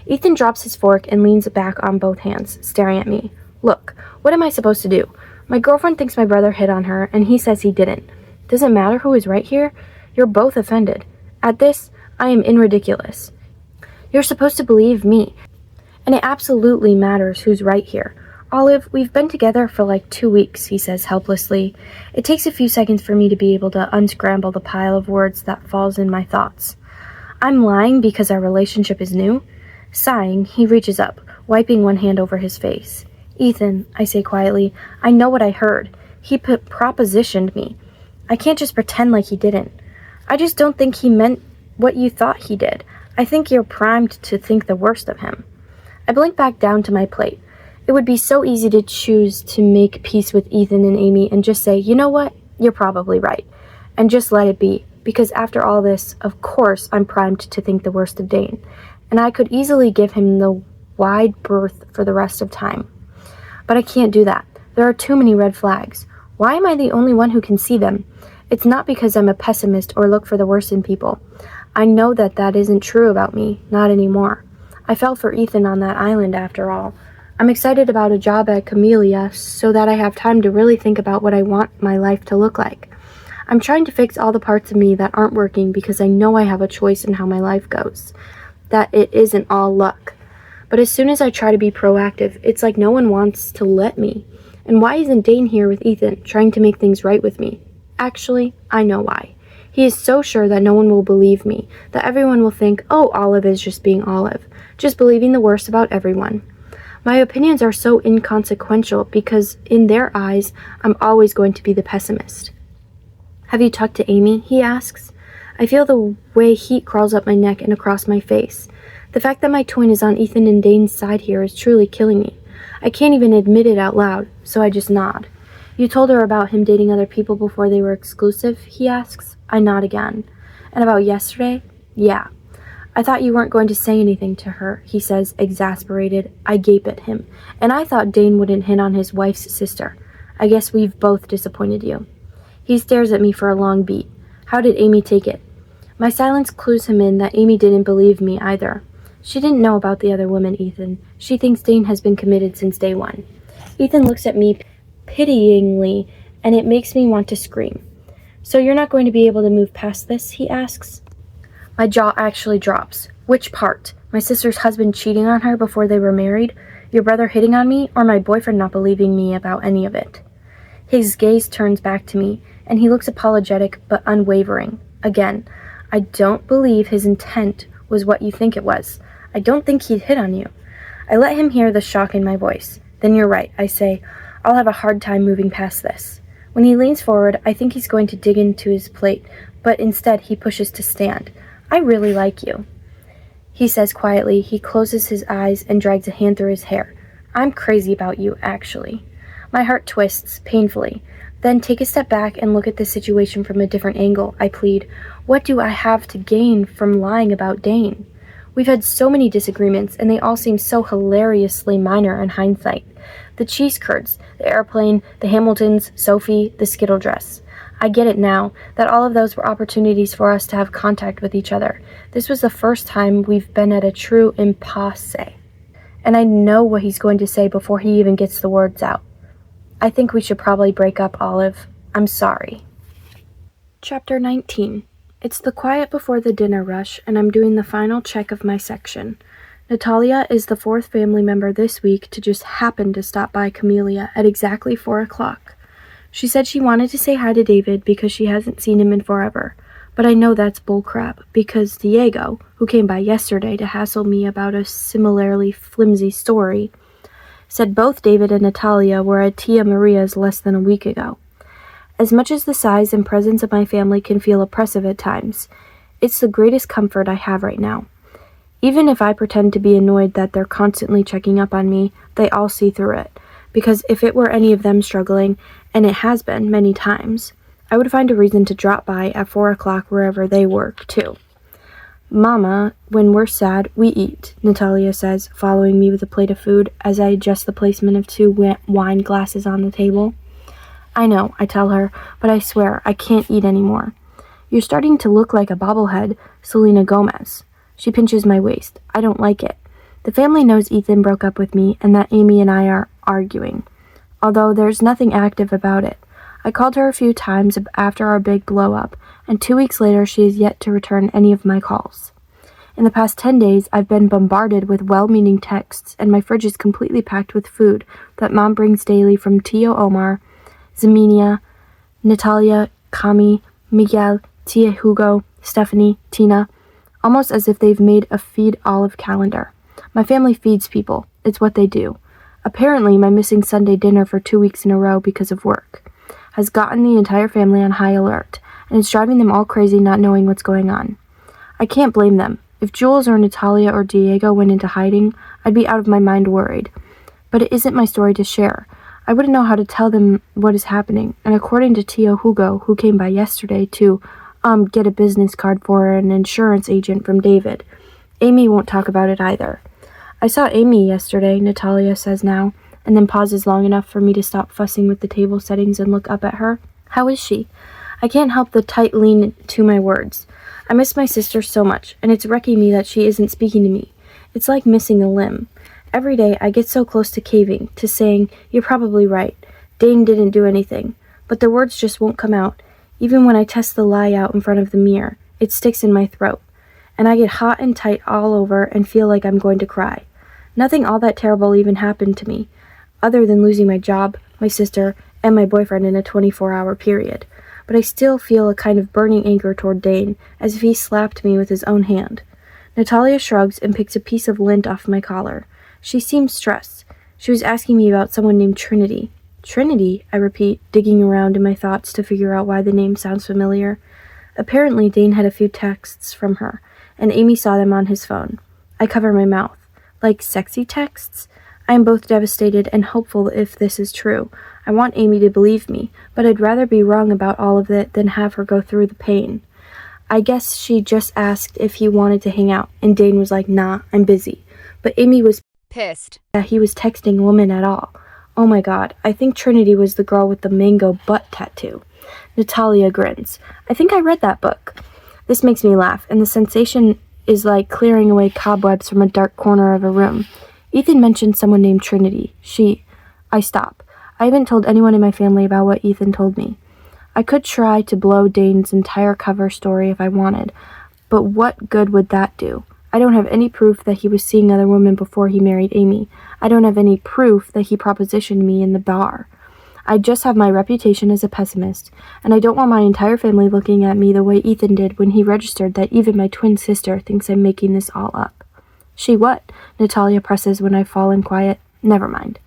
Ethan drops his fork and leans back on both hands, staring at me. "Look, what am I supposed to do? My girlfriend thinks my brother hit on her, and he says he didn't. Does it matter who is right here? You're both offended. At this, I am in ridiculous. You're supposed to believe me. And it absolutely matters who's right here. Olive, we've been together for like 2 weeks, he says helplessly. It takes a few seconds for me to be able to unscramble the pile of words that falls in my thoughts. I'm lying because our relationship is new? Sighing, he reaches up, wiping one hand over his face. Ethan, I say quietly, I know what I heard. He propositioned me. I can't just pretend like he didn't. I just don't think he meant what you thought he did. I think you're primed to think the worst of him. I blink back down to my plate. It would be so easy to choose to make peace with Ethan and Amy and just say, you know what, you're probably right, and just let it be, because after all this, of course I'm primed to think the worst of Dane, and I could easily give him the wide berth for the rest of time. But I can't do that. There are too many red flags. Why am I the only one who can see them? It's not because I'm a pessimist or look for the worst in people. I know that that isn't true about me, not anymore. I fell for Ethan on that island after all. I'm excited about a job at Camellia so that I have time to really think about what I want my life to look like. I'm trying to fix all the parts of me that aren't working because I know I have a choice in how my life goes, that it isn't all luck. But as soon as I try to be proactive, it's like no one wants to let me. And why isn't Dane here with Ethan, trying to make things right with me? Actually, I know why. He is so sure that no one will believe me, that everyone will think, oh, Olive is just being Olive, just believing the worst about everyone. My opinions are so inconsequential because, in their eyes, I'm always going to be the pessimist. Have you talked to Amy? He asks. I feel the way heat crawls up my neck and across my face. The fact that my twin is on Ethan and Dane's side here is truly killing me. I can't even admit it out loud, so I just nod. You told her about him dating other people before they were exclusive? He asks. I nod again. And about yesterday? Yeah. I thought you weren't going to say anything to her, he says, exasperated. I gape at him. And I thought Dane wouldn't hit on his wife's sister. I guess we've both disappointed you. He stares at me for a long beat. How did Amy take it? My silence clues him in that Amy didn't believe me either. She didn't know about the other woman, Ethan. She thinks Dane has been committed since day one. Ethan looks at me pityingly, and it makes me want to scream. So you're not going to be able to move past this? He asks. My jaw actually drops. Which part? My sister's husband cheating on her before they were married? Your brother hitting on me? Or my boyfriend not believing me about any of it? His gaze turns back to me, and he looks apologetic but unwavering. Again, I don't believe his intent was what you think it was. I don't think he'd hit on you. I let him hear the shock in my voice. Then you're right, I say. I'll have a hard time moving past this. When he leans forward, I think he's going to dig into his plate, but instead he pushes to stand. I really like you, he says quietly. He closes his eyes and drags a hand through his hair. I'm crazy about you, actually. My heart twists, painfully. Then take a step back and look at the situation from a different angle, I plead. What do I have to gain from lying about Dane? We've had so many disagreements, and they all seem so hilariously minor in hindsight. The cheese curds, the airplane, the Hamiltons, Sophie, the Skittle dress. I get it now, that all of those were opportunities for us to have contact with each other. This was the first time we've been at a true impasse. And I know what he's going to say before he even gets the words out. I think we should probably break up, Olive. I'm sorry. Chapter 19. It's the quiet before the dinner rush, and I'm doing the final check of my section. Natalia is the fourth family member this week to just happen to stop by Camellia at exactly 4 o'clock. She said she wanted to say hi to David because she hasn't seen him in forever, but I know that's bullcrap because Diego, who came by yesterday to hassle me about a similarly flimsy story, said both David and Natalia were at Tia Maria's less than a week ago. As much as the size and presence of my family can feel oppressive at times, it's the greatest comfort I have right now. Even if I pretend to be annoyed that they're constantly checking up on me, they all see through it. Because if it were any of them struggling, and it has been many times, I would find a reason to drop by at 4 o'clock wherever they work, too. Mama, when we're sad, we eat, Natalia says, following me with a plate of food as I adjust the placement of 2 wine glasses on the table. I know, I tell her, but I swear I can't eat anymore. You're starting to look like a bobblehead, Selena Gomez. She pinches my waist. I don't like it. The family knows Ethan broke up with me and that Amy and I are arguing, although there's nothing active about it. I called her a few times after our big blow-up, and 2 weeks later she has yet to return any of my calls. In the past 10 days, I've been bombarded with well-meaning texts, and my fridge is completely packed with food that Mom brings daily from Tio Omar, Zaminia, Natalia, Kami, Miguel, Tia Hugo, Stephanie, Tina, almost as if they've made a feed olive calendar. My family feeds people. It's what they do. Apparently, my missing Sunday dinner for 2 weeks in a row because of work has gotten the entire family on high alert, and it's driving them all crazy not knowing what's going on. I can't blame them. If Jules or Natalia or Diego went into hiding, I'd be out of my mind worried. But it isn't my story to share. I wouldn't know how to tell them what is happening, and according to Tio Hugo, who came by yesterday to, get a business card for an insurance agent from David, Amy won't talk about it either. I saw Amy yesterday, Natalia says now, and then pauses long enough for me to stop fussing with the table settings and look up at her. How is she? I can't help the tight lean to my words. I miss my sister so much, and it's wrecking me that she isn't speaking to me. It's like missing a limb. Every day I get so close to caving, to saying, "You're probably right. Dane didn't do anything." But the words just won't come out. Even when I test the lie out in front of the mirror, it sticks in my throat. And I get hot and tight all over and feel like I'm going to cry. Nothing all that terrible even happened to me, other than losing my job, my sister, and my boyfriend in a 24-hour period. But I still feel a kind of burning anger toward Dane, as if he slapped me with his own hand. Natalia shrugs and picks a piece of lint off my collar. She seems stressed. She was asking me about someone named Trinity. Trinity, I repeat, digging around in my thoughts to figure out why the name sounds familiar. Apparently, Dane had a few texts from her, and Amy saw them on his phone. I cover my mouth. Like sexy texts? I am both devastated and hopeful if this is true. I want Amy to believe me, but I'd rather be wrong about all of it than have her go through the pain. I guess she just asked if he wanted to hang out, and Dane was like, "Nah, I'm busy." But Amy was pissed that he was texting a woman at all. Oh my god, I think Trinity was the girl with the mango butt tattoo. Natalia grins. I think I read that book. This makes me laugh, and the sensation is like clearing away cobwebs from a dark corner of a room. Ethan mentioned someone named Trinity. I stop. I haven't told anyone in my family about what Ethan told me. I could try to blow Dane's entire cover story if I wanted, but what good would that do? I don't have any proof that he was seeing other women before he married Amy. I don't have any proof that he propositioned me in the bar. I just have my reputation as a pessimist, and I don't want my entire family looking at me the way Ethan did when he registered that even my twin sister thinks I'm making this all up. She what? Natalia presses when I fall in quiet. Never mind.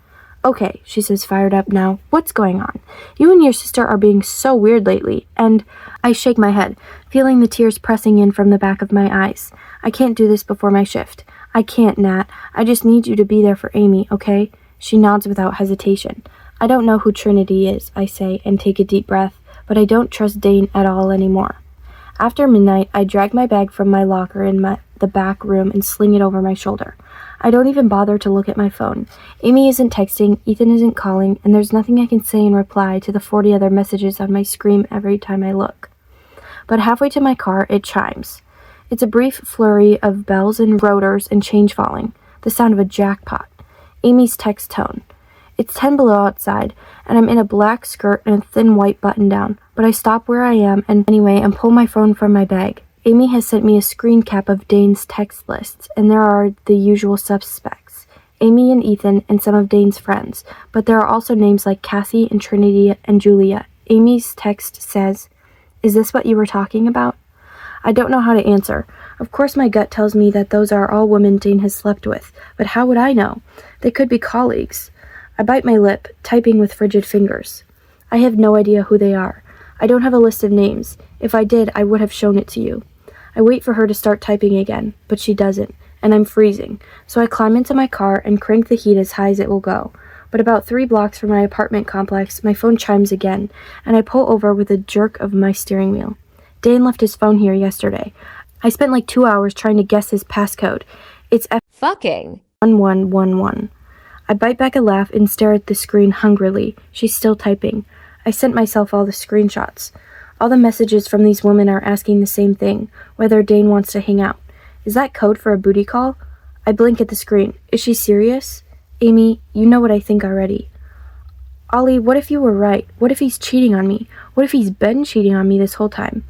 Okay, she says, fired up now. What's going on? You and your sister are being so weird lately, and I shake my head, feeling the tears pressing in from the back of my eyes. I can't do this before my shift. I can't, Nat. I just need you to be there for Amy, okay? She nods without hesitation. I don't know who Trinity is, I say, and take a deep breath, but I don't trust Dane at all anymore. After midnight, I drag my bag from my locker in the back room and sling it over my shoulder. I don't even bother to look at my phone. Amy isn't texting, Ethan isn't calling, and there's nothing I can say in reply to the 40 other messages on my screen every time I look. But halfway to my car, it chimes. It's a brief flurry of bells and rotors and change falling, the sound of a jackpot. Amy's text tone. It's 10 below outside, and I'm in a black skirt and a thin white button-down, but I stop where I am and pull my phone from my bag. Amy has sent me a screen cap of Dane's text lists, and there are the usual suspects, Amy and Ethan and some of Dane's friends, but there are also names like Cassie and Trinity and Julia. Amy's text says, "Is this what you were talking about?" I don't know how to answer. Of course my gut tells me that those are all women Dane has slept with, but how would I know? They could be colleagues. I bite my lip, typing with frigid fingers. I have no idea who they are. I don't have a list of names. If I did, I would have shown it to you. I wait for her to start typing again, but she doesn't, and I'm freezing, so I climb into my car and crank the heat as high as it will go. But about 3 blocks from my apartment complex, my phone chimes again, and I pull over with a jerk of my steering wheel. Dane left his phone here yesterday. I spent like 2 hours trying to guess his passcode. It's fucking 1111. I bite back a laugh and stare at the screen hungrily. She's still typing. I sent myself all the screenshots. All the messages from these women are asking the same thing, whether Dane wants to hang out. Is that code for a booty call? I blink at the screen. Is she serious? Amy, you know what I think already. Ollie, what if you were right? What if he's cheating on me? What if he's been cheating on me this whole time?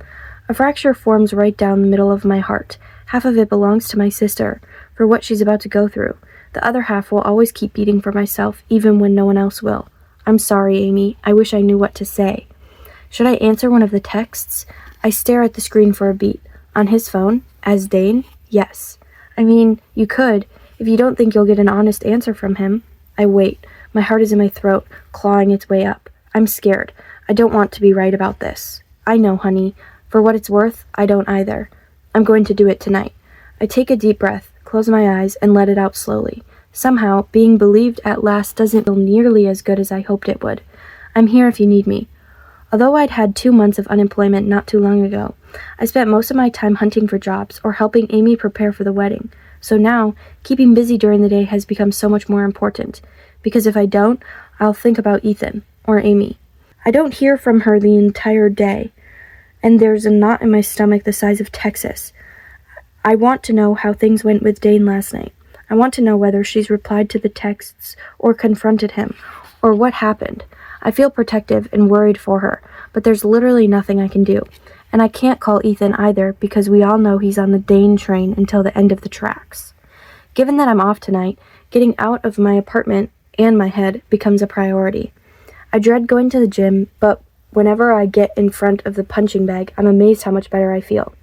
A fracture forms right down the middle of my heart. Half of it belongs to my sister, for what she's about to go through. The other half will always keep beating for myself, even when no one else will. I'm sorry, Amy. I wish I knew what to say. Should I answer one of the texts? I stare at the screen for a beat. On his phone? As Dane? Yes. I mean, you could, if you don't think you'll get an honest answer from him. I wait. My heart is in my throat, clawing its way up. I'm scared. I don't want to be right about this. I know, honey. For what it's worth, I don't either. I'm going to do it tonight. I take a deep breath, close my eyes, and let it out slowly. Somehow, being believed at last doesn't feel nearly as good as I hoped it would. I'm here if you need me. Although I'd had 2 months of unemployment not too long ago, I spent most of my time hunting for jobs or helping Amy prepare for the wedding. So now, keeping busy during the day has become so much more important. Because if I don't, I'll think about Ethan, or Amy. I don't hear from her the entire day, and there's a knot in my stomach the size of Texas. I want to know how things went with Dane last night. I want to know whether she's replied to the texts or confronted him, or what happened. I feel protective and worried for her, but there's literally nothing I can do. And I can't call Ethan either because we all know he's on the Dane train until the end of the tracks. Given that I'm off tonight, getting out of my apartment and my head becomes a priority. I dread going to the gym, but whenever I get in front of the punching bag, I'm amazed how much better I feel.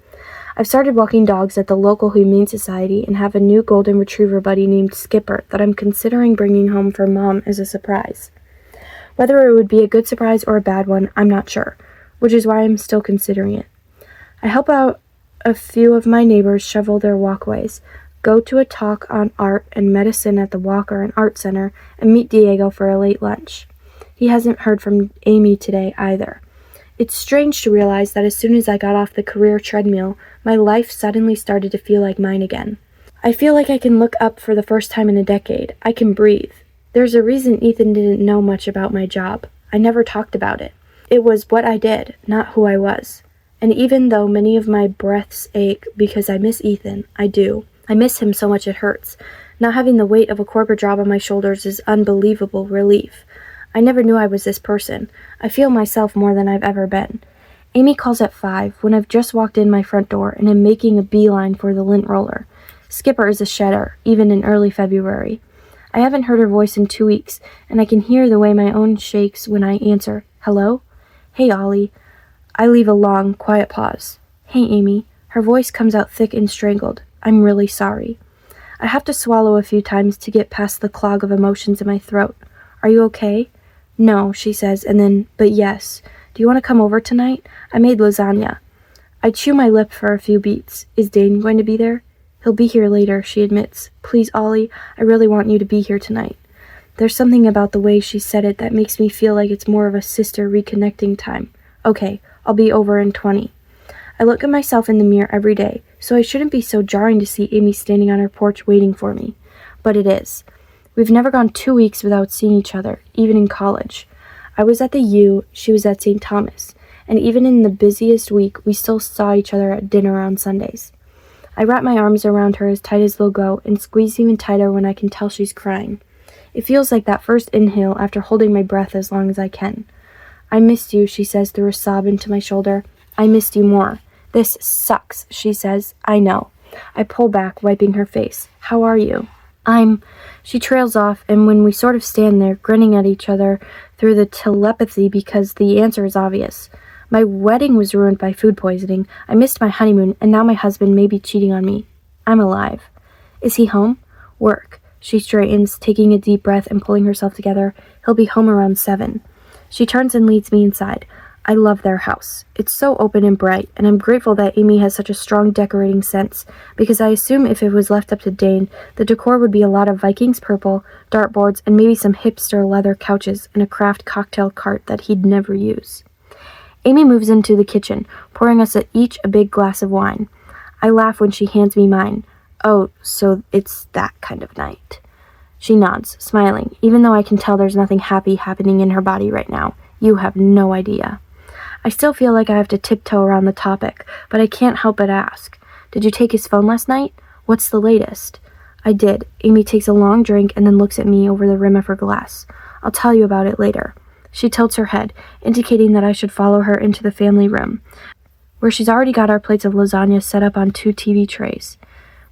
I've started walking dogs at the local Humane Society and have a new golden retriever buddy named Skipper that I'm considering bringing home for Mom as a surprise. Whether it would be a good surprise or a bad one, I'm not sure, which is why I'm still considering it. I help out a few of my neighbors shovel their walkways, go to a talk on art and medicine at the Walker and Art Center, and meet Diego for a late lunch. He hasn't heard from Amy today either. It's strange to realize that as soon as I got off the career treadmill, my life suddenly started to feel like mine again. I feel like I can look up for the first time in a decade. I can breathe. There's a reason Ethan didn't know much about my job. I never talked about it. It was what I did, not who I was. And even though many of my breaths ache because I miss Ethan, I do. I miss him so much it hurts. Not having the weight of a corporate job on my shoulders is unbelievable relief. I never knew I was this person. I feel myself more than I've ever been. Amy calls at 5 when I've just walked in my front door and am making a beeline for the lint roller. Skipper is a shedder, even in early February. I haven't heard her voice in 2 weeks, and I can hear the way my own shakes when I answer, "Hello?" "Hey, Ollie." I leave a long, quiet pause. "Hey, Amy." Her voice comes out thick and strangled. "I'm really sorry." I have to swallow a few times to get past the clog of emotions in my throat. "Are you okay?" "No," she says, and then, "But yes. Do you want to come over tonight? I made lasagna." I chew my lip for a few beats. Is Dane going to be there? "He'll be here later," she admits. "Please, Ollie, I really want you to be here tonight." There's something about the way she said it that makes me feel like it's more of a sister reconnecting time. Okay, I'll be over in 20. I look at myself in the mirror every day, so I shouldn't be so jarring to see Amy standing on her porch waiting for me. But it is. We've never gone 2 weeks without seeing each other, even in college. I was at the U, she was at St. Thomas, and even in the busiest week, we still saw each other at dinner on Sundays. I wrap my arms around her as tight as they'll go and squeeze even tighter when I can tell she's crying. It feels like that first inhale after holding my breath as long as I can. "I missed you," she says through a sob into my shoulder. "I missed you more." "This sucks," she says. "I know." I pull back, wiping her face. "How are you?" She trails off, and when we sort of stand there, grinning at each other through the telepathy because the answer is obvious. My wedding was ruined by food poisoning, I missed my honeymoon, and now my husband may be cheating on me. I'm alive. Is he home? Work. She straightens, taking a deep breath and pulling herself together. He'll be home around 7. She turns and leads me inside. I love their house. It's so open and bright, and I'm grateful that Amy has such a strong decorating sense, because I assume if it was left up to Dane, the decor would be a lot of Vikings purple, dartboards, and maybe some hipster leather couches and a craft cocktail cart that he'd never use. Amy moves into the kitchen, pouring us each a big glass of wine. I laugh when she hands me mine. "Oh, so it's that kind of night." She nods, smiling, even though I can tell there's nothing happy happening in her body right now. You have no idea. I still feel like I have to tiptoe around the topic, but I can't help but ask. "Did you take his phone last night? What's the latest?" I did. Amy takes a long drink and then looks at me over the rim of her glass. "I'll tell you about it later." She tilts her head, indicating that I should follow her into the family room. where she's already got our plates of lasagna set up on 2 TV trays.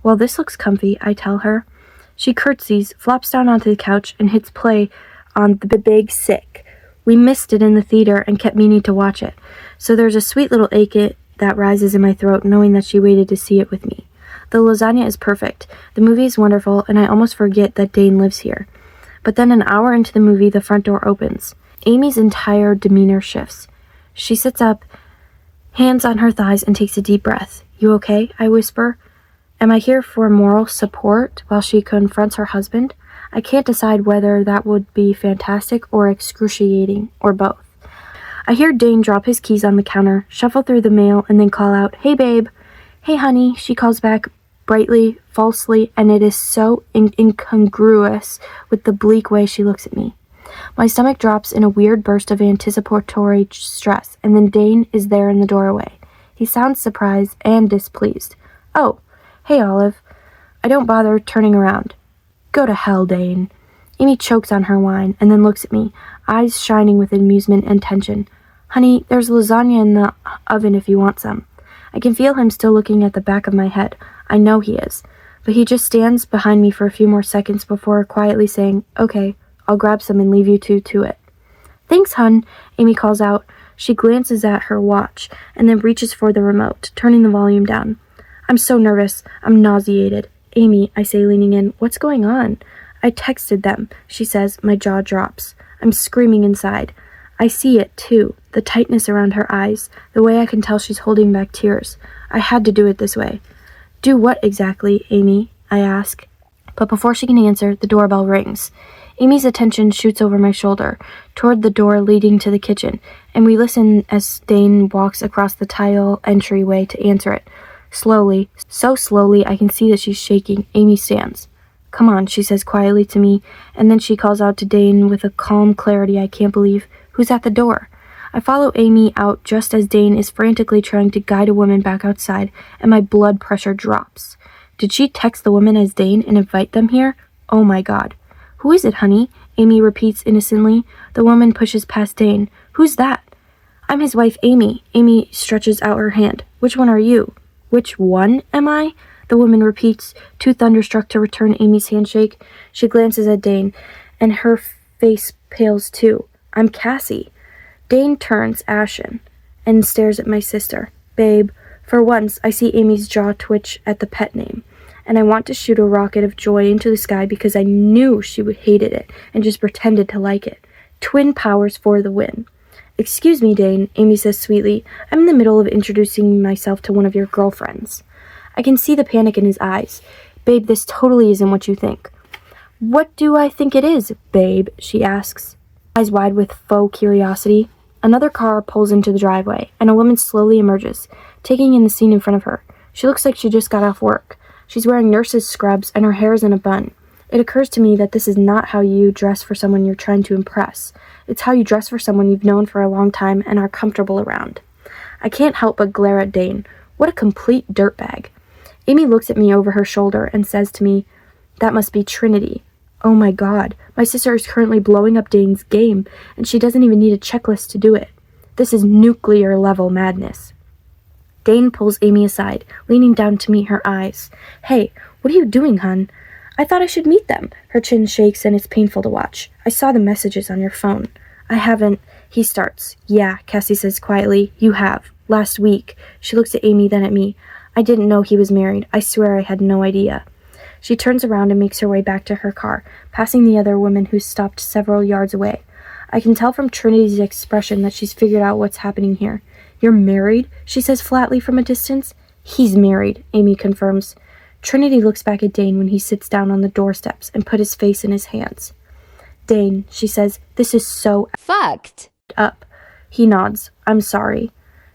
"Well, this looks comfy," I tell her. She curtsies, flops down onto the couch, and hits play on The Big Sick. We missed it in the theater and kept meaning to watch it, so there's a sweet little ache that rises in my throat knowing that she waited to see it with me. The lasagna is perfect, the movie is wonderful, and I almost forget that Dane lives here. But then an hour into the movie, the front door opens. Amy's entire demeanor shifts. She sits up, hands on her thighs, and takes a deep breath. "You okay?" I whisper. Am I here for moral support while she confronts her husband? I can't decide whether that would be fantastic or excruciating, or both. I hear Dane drop his keys on the counter, shuffle through the mail, and then call out, "Hey, babe." "Hey, honey," she calls back brightly, falsely, and it is so incongruous with the bleak way she looks at me. My stomach drops in a weird burst of anticipatory stress, and then Dane is there in the doorway. He sounds surprised and displeased. "Oh, hey, Olive." I don't bother turning around. "Go to hell, Dane." Amy chokes on her wine and then looks at me, eyes shining with amusement and tension. "Honey, there's lasagna in the oven if you want some." I can feel him still looking at the back of my head. I know he is. But he just stands behind me for a few more seconds before quietly saying, "Okay, I'll grab some and leave you two to it." "Thanks, hun," Amy calls out. She glances at her watch and then reaches for the remote, turning the volume down. I'm so nervous. I'm nauseated. "Amy," I say, leaning in, "what's going on?" "I texted them," she says. My jaw drops. I'm screaming inside. I see it, too, the tightness around her eyes, the way I can tell she's holding back tears. I had to do it this way. "Do what exactly, Amy?" I ask. But before she can answer, the doorbell rings. Amy's attention shoots over my shoulder, toward the door leading to the kitchen, and we listen as Dane walks across the tile entryway to answer it. Slowly, so slowly I can see that she's shaking, Amy stands. "Come on," she says quietly to me, and then she calls out to Dane with a calm clarity I can't believe, "Who's at the door?" I follow Amy out just as Dane is frantically trying to guide a woman back outside, and my blood pressure drops. Did she text the woman as Dane and invite them here? Oh my God. "Who is it, honey?" Amy repeats innocently. The woman pushes past Dane. "Who's that?" "I'm his wife, Amy." Amy stretches out her hand. "Which one are you?" "Which one am I?" The woman repeats, too thunderstruck to return Amy's handshake. She glances at Dane, and her face pales too. "I'm Cassie." Dane turns ashen and stares at my sister. "Babe." For once, I see Amy's jaw twitch at the pet name, and I want to shoot a rocket of joy into the sky because I knew she hated it and just pretended to like it. Twin powers for the win. "Excuse me, Dane," Amy says sweetly. "I'm in the middle of introducing myself to one of your girlfriends." I can see the panic in his eyes. "Babe, this totally isn't what you think." "What do I think it is, babe?" she asks, eyes wide with faux curiosity. Another car pulls into the driveway, and a woman slowly emerges, taking in the scene in front of her. She looks like she just got off work. She's wearing nurse's scrubs, and her hair is in a bun. It occurs to me that this is not how you dress for someone you're trying to impress. It's how you dress for someone you've known for a long time and are comfortable around. I can't help but glare at Dane. What a complete dirtbag. Amy looks at me over her shoulder and says to me, "That must be Trinity." Oh my God, my sister is currently blowing up Dane's game, and she doesn't even need a checklist to do it. This is nuclear-level madness. Dane pulls Amy aside, leaning down to meet her eyes. "Hey, what are you doing, hun?" "I thought I should meet them." Her chin shakes, and it's painful to watch. "I saw the messages on your phone." "I haven't," he starts. "Yeah," Cassie says quietly, "you have. Last week." She looks at Amy, then at me. "I didn't know he was married. I swear I had no idea." She turns around and makes her way back to her car, passing the other woman who's stopped several yards away. I can tell from Trinity's expression that she's figured out what's happening here. "You're married?" she says flatly from a distance. "He's married," Amy confirms. Trinity looks back at Dane when he sits down on the doorsteps and put his face in his hands. "Dane," she says, "this is so fucked up." He nods. "I'm sorry."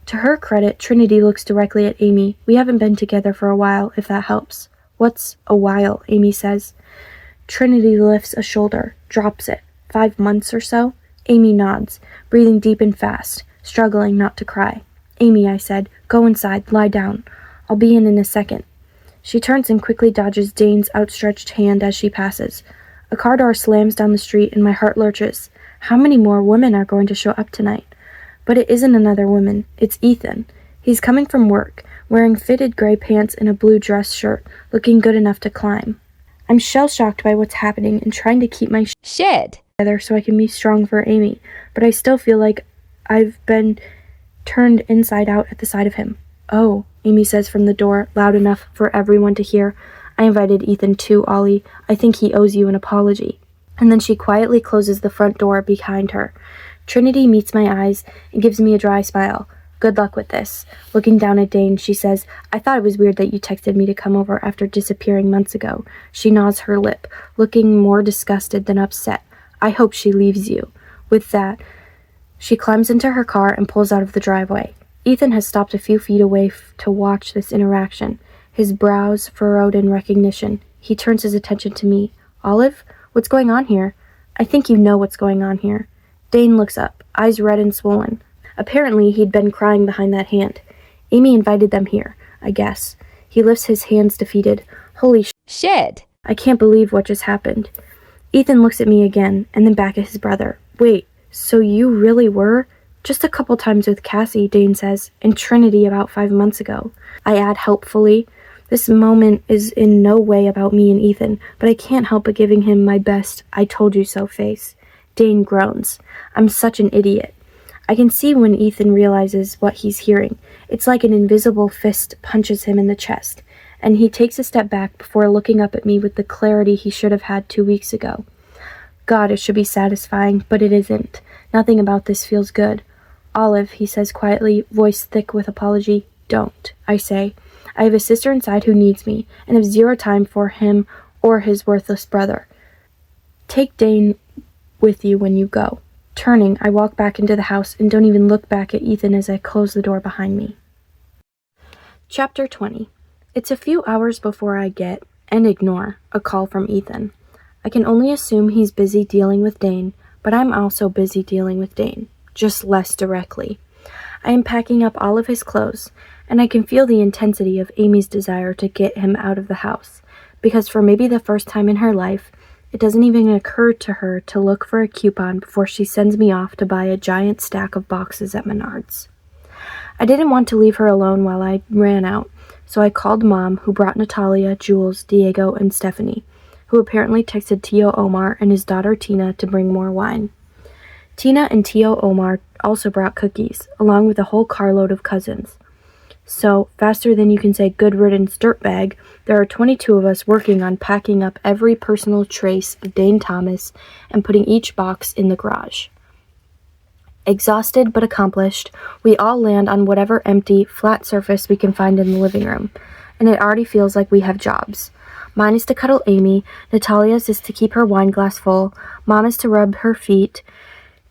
To her credit, Trinity looks directly at Amy. "We haven't been together for a while, if that helps." "What's a while?" Amy says. Trinity lifts a shoulder, drops it. 5 months or so? Amy nods, breathing deep and fast, struggling not to cry. "Amy," I said, "go inside, lie down. I'll be in a second." She turns and quickly dodges Dane's outstretched hand as she passes. A car door slams down the street and my heart lurches. How many more women are going to show up tonight? But it isn't another woman. It's Ethan. He's coming from work, wearing fitted gray pants and a blue dress shirt, looking good enough to climb. I'm shell-shocked by what's happening and trying to keep my shit together so I can be strong for Amy, but I still feel like I've been turned inside out at the sight of him. "Oh," Amy says from the door, loud enough for everyone to hear. "I invited Ethan too, Ollie. I think he owes you an apology." And then she quietly closes the front door behind her. Trinity meets my eyes and gives me a dry smile. "Good luck with this." Looking down at Dane, she says, "I thought it was weird that you texted me to come over after disappearing months ago." She gnaws her lip, looking more disgusted than upset. "I hope she leaves you." With that, she climbs into her car and pulls out of the driveway. Ethan has stopped a few feet away to watch this interaction, his brows furrowed in recognition. He turns his attention to me. "Olive, what's going on here?" "I think you know what's going on here." Dane looks up, eyes red and swollen. Apparently, he'd been crying behind that hand. "Amy invited them here, I guess." He lifts his hands defeated. "Holy shit. I can't believe what just happened." Ethan looks at me again, and then back at his brother. "Wait, so you really were?" "Just a couple times with Cassie," Dane says, "and Trinity about 5 months ago." I add helpfully, "This moment is in no way about me and Ethan, but I can't help but giving him my best I told you so face." Dane groans. "I'm such an idiot." I can see when Ethan realizes what he's hearing. It's like an invisible fist punches him in the chest, and he takes a step back before looking up at me with the clarity he should have had 2 weeks ago. God, it should be satisfying, but it isn't. Nothing about this feels good. "Olive," he says quietly, voice thick with apology. "Don't," I say. "I have a sister inside who needs me, and have zero time for him or his worthless brother. Take Dane with you when you go." Turning, I walk back into the house and don't even look back at Ethan as I close the door behind me. Chapter 20. It's a few hours before I get, and ignore, a call from Ethan. I can only assume he's busy dealing with Dane, but I'm also busy dealing with Dane, just less directly. I am packing up all of his clothes, and I can feel the intensity of Amy's desire to get him out of the house, because for maybe the first time in her life, it doesn't even occur to her to look for a coupon before she sends me off to buy a giant stack of boxes at Menards. I didn't want to leave her alone while I ran out, so I called Mom, who brought Natalia, Jules, Diego, and Stephanie, who apparently texted Tio Omar and his daughter Tina to bring more wine. Tina and Tio Omar also brought cookies, along with a whole carload of cousins. So, faster than you can say good riddance dirtbag, there are 22 of us working on packing up every personal trace of Dane Thomas and putting each box in the garage. Exhausted but accomplished, we all land on whatever empty, flat surface we can find in the living room, and it already feels like we have jobs. Mine is to cuddle Amy, Natalia's is to keep her wine glass full, Mom is to rub her feet,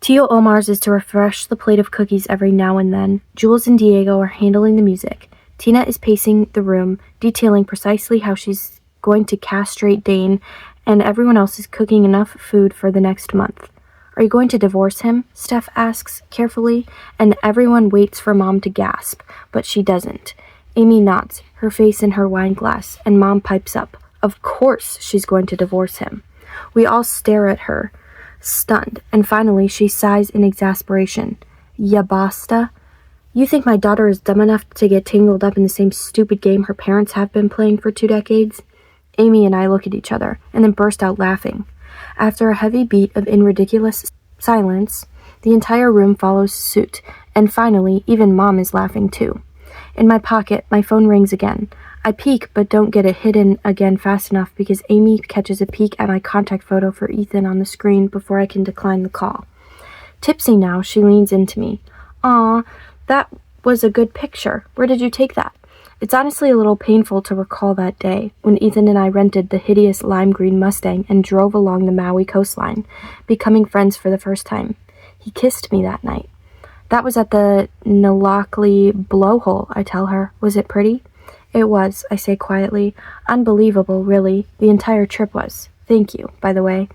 Tio Omar's is to refresh the plate of cookies every now and then. Jules and Diego are handling the music. Tina is pacing the room, detailing precisely how she's going to castrate Dane, and everyone else is cooking enough food for the next month. "Are you going to divorce him?" Steph asks carefully, and everyone waits for Mom to gasp, but she doesn't. Amy nods, her face in her wine glass, and Mom pipes up. Of course she's going to divorce him. We all stare at her, stunned, and finally she sighs in exasperation. "Ya basta? You think my daughter is dumb enough to get tangled up in the same stupid game her parents have been playing for 2 decades? Amy and I look at each other, and then burst out laughing. After a heavy beat of ridiculous silence, the entire room follows suit, and finally, even Mom is laughing too. In my pocket, my phone rings again. I peek, but don't get it hidden again fast enough because Amy catches a peek at my contact photo for Ethan on the screen before I can decline the call. Tipsy now, she leans into me. "Aw, that was a good picture. Where did you take that?" It's honestly a little painful to recall that day, when Ethan and I rented the hideous lime green Mustang and drove along the Maui coastline, becoming friends for the first time. He kissed me that night. "That was at the Nalakli blowhole," I tell her. "Was it pretty?" "It was," I say quietly. "Unbelievable, really. The entire trip was. Thank you, by the way."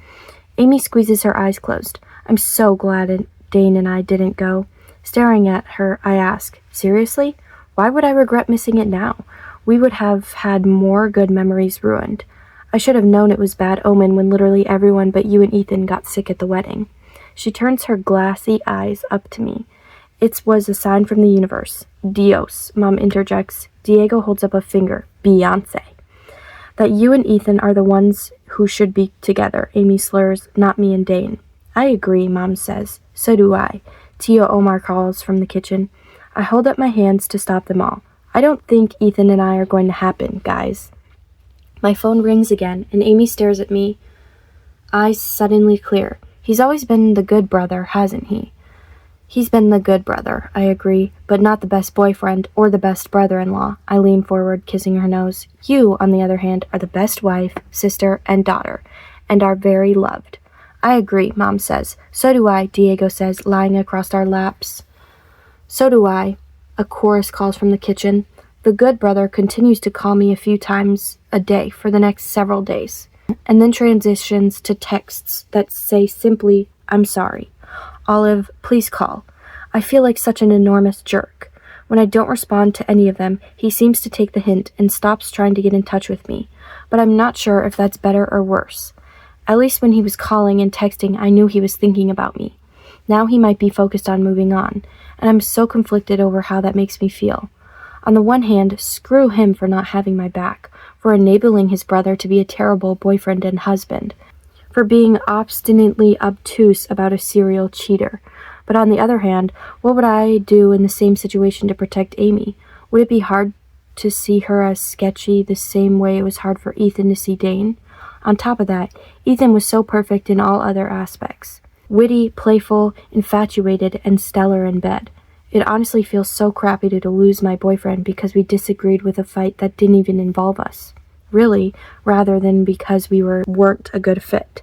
Amy squeezes her eyes closed. I'm so glad Dane and I didn't go. Staring at her, I ask, "Seriously? Why would I regret missing it now? We would have had more good memories ruined. I should have known it was bad omen when literally everyone but you and Ethan got sick at the wedding." She turns her glassy eyes up to me. It was a sign from the universe. Dios, Mom interjects. Diego holds up a finger. Beyonce. That you and Ethan are the ones who should be together, Amy slurs, not me and Dane. I agree, Mom says. So do I. Tio Omar calls from the kitchen. I hold up my hands to stop them all. I don't think Ethan and I are going to happen, guys. My phone rings again, and Amy stares at me, eyes suddenly clear. He's always been the good brother, hasn't he? He's been the good brother, I agree, but not the best boyfriend or the best brother-in-law. I lean forward, kissing her nose. You, on the other hand, are the best wife, sister, and daughter, and are very loved. I agree, Mom says. So do I, Diego says, lying across our laps. So do I, a chorus calls from the kitchen. The good brother continues to call me a few times a day for the next several days, and then transitions to texts that say simply, I'm sorry. Olive, please call. I feel like such an enormous jerk. When I don't respond to any of them, he seems to take the hint and stops trying to get in touch with me, but I'm not sure if that's better or worse. At least when he was calling and texting, I knew he was thinking about me. Now he might be focused on moving on, and I'm so conflicted over how that makes me feel. On the one hand, screw him for not having my back, for enabling his brother to be a terrible boyfriend and husband, for being obstinately obtuse about a serial cheater. But on the other hand, what would I do in the same situation to protect Amy? Would it be hard to see her as sketchy the same way it was hard for Ethan to see Dane? On top of that, Ethan was so perfect in all other aspects. Witty, playful, infatuated, and stellar in bed. It honestly feels so crappy to lose my boyfriend because we disagreed with a fight that didn't even involve us. Really, rather than because we weren't a good fit.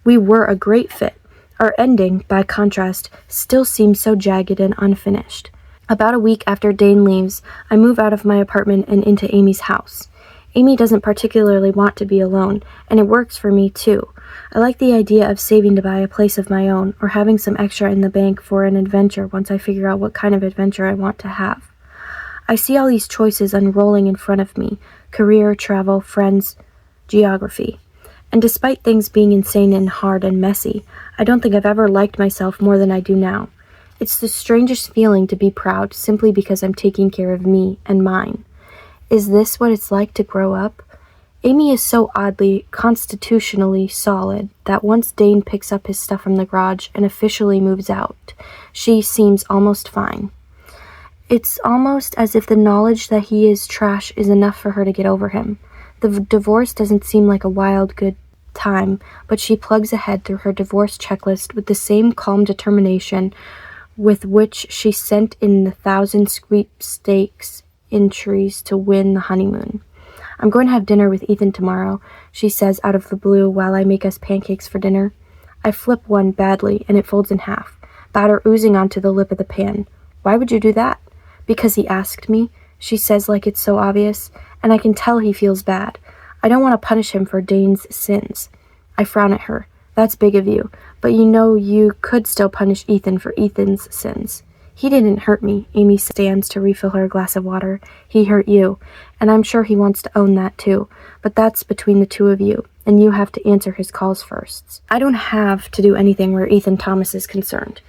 We were a great fit. Our ending, by contrast, still seems so jagged and unfinished. About a week after Dane leaves, I move out of my apartment and into Amy's house. Amy doesn't particularly want to be alone, and it works for me too. I like the idea of saving to buy a place of my own, or having some extra in the bank for an adventure once I figure out what kind of adventure I want to have. I see all these choices unrolling in front of me: career, travel, friends, geography. And despite things being insane and hard and messy, I don't think I've ever liked myself more than I do now. It's the strangest feeling to be proud simply because I'm taking care of me and mine. Is this what it's like to grow up? Amy is so oddly, constitutionally solid that once Dane picks up his stuff from the garage and officially moves out, she seems almost fine. It's almost as if the knowledge that he is trash is enough for her to get over him. The divorce doesn't seem like a wild good time, but she plugs ahead through her divorce checklist with the same calm determination with which she sent in the 1,000 sweepstakes entries to win the honeymoon. I'm going to have dinner with Ethan tomorrow, she says out of the blue while I make us pancakes for dinner. I flip one badly, and it folds in half, batter oozing onto the lip of the pan. Why would you do that? Because he asked me, she says like it's so obvious, and I can tell he feels bad. I don't want to punish him for Dane's sins. I frown at her. That's big of you, but you know you could still punish Ethan for Ethan's sins. He didn't hurt me. Amy stands to refill her glass of water. He hurt you, and I'm sure he wants to own that too, but that's between the two of you, and you have to answer his calls first. I don't have to do anything where Ethan Thomas is concerned.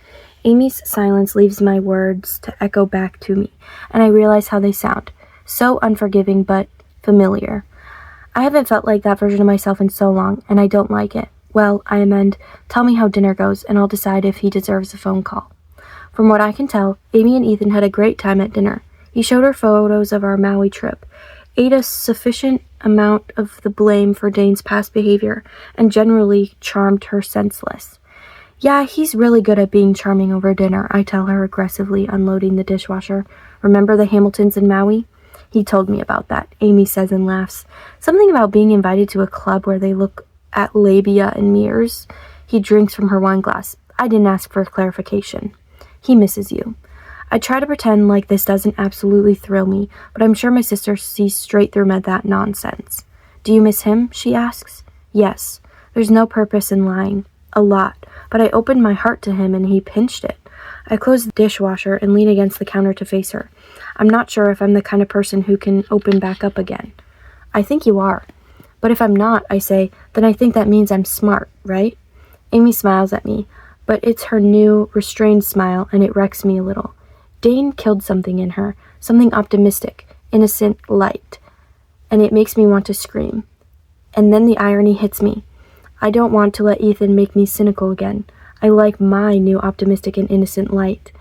Amy's silence leaves my words to echo back to me, and I realize how they sound. So unforgiving, but familiar. I haven't felt like that version of myself in so long, and I don't like it. Well, I amend, tell me how dinner goes, and I'll decide if he deserves a phone call. From what I can tell, Amy and Ethan had a great time at dinner. He showed her photos of our Maui trip, ate a sufficient amount of the blame for Dane's past behavior, and generally charmed her senseless. Yeah, he's really good at being charming over dinner, I tell her aggressively, unloading the dishwasher. Remember the Hamiltons in Maui? He told me about that, Amy says and laughs. Something about being invited to a club where they look at labia and mirrors. He drinks from her wine glass. I didn't ask for clarification. He misses you. I try to pretend like this doesn't absolutely thrill me, but I'm sure my sister sees straight through that nonsense. Do you miss him? She asks. Yes. There's no purpose in lying. A lot. But I opened my heart to him and he pinched it. I close the dishwasher and lean against the counter to face her. I'm not sure if I'm the kind of person who can open back up again. I think you are. But if I'm not, I say, then I think that means I'm smart, right? Amy smiles at me. but it's her new, restrained smile, and it wrecks me a little. Dane killed something in her, something optimistic, innocent, light, and it makes me want to scream. And then the irony hits me. I don't want to let Ethan make me cynical again. I like my new optimistic and innocent light.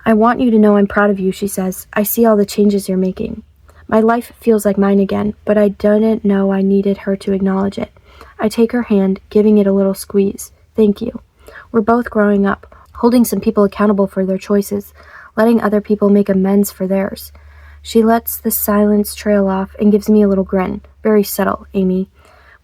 I want you to know I'm proud of you, she says. I see all the changes you're making. My life feels like mine again, but I didn't know I needed her to acknowledge it. I take her hand, giving it a little squeeze. Thank you. We're both growing up, holding some people accountable for their choices, letting other people make amends for theirs. She lets the silence trail off and gives me a little grin. Very subtle, Amy.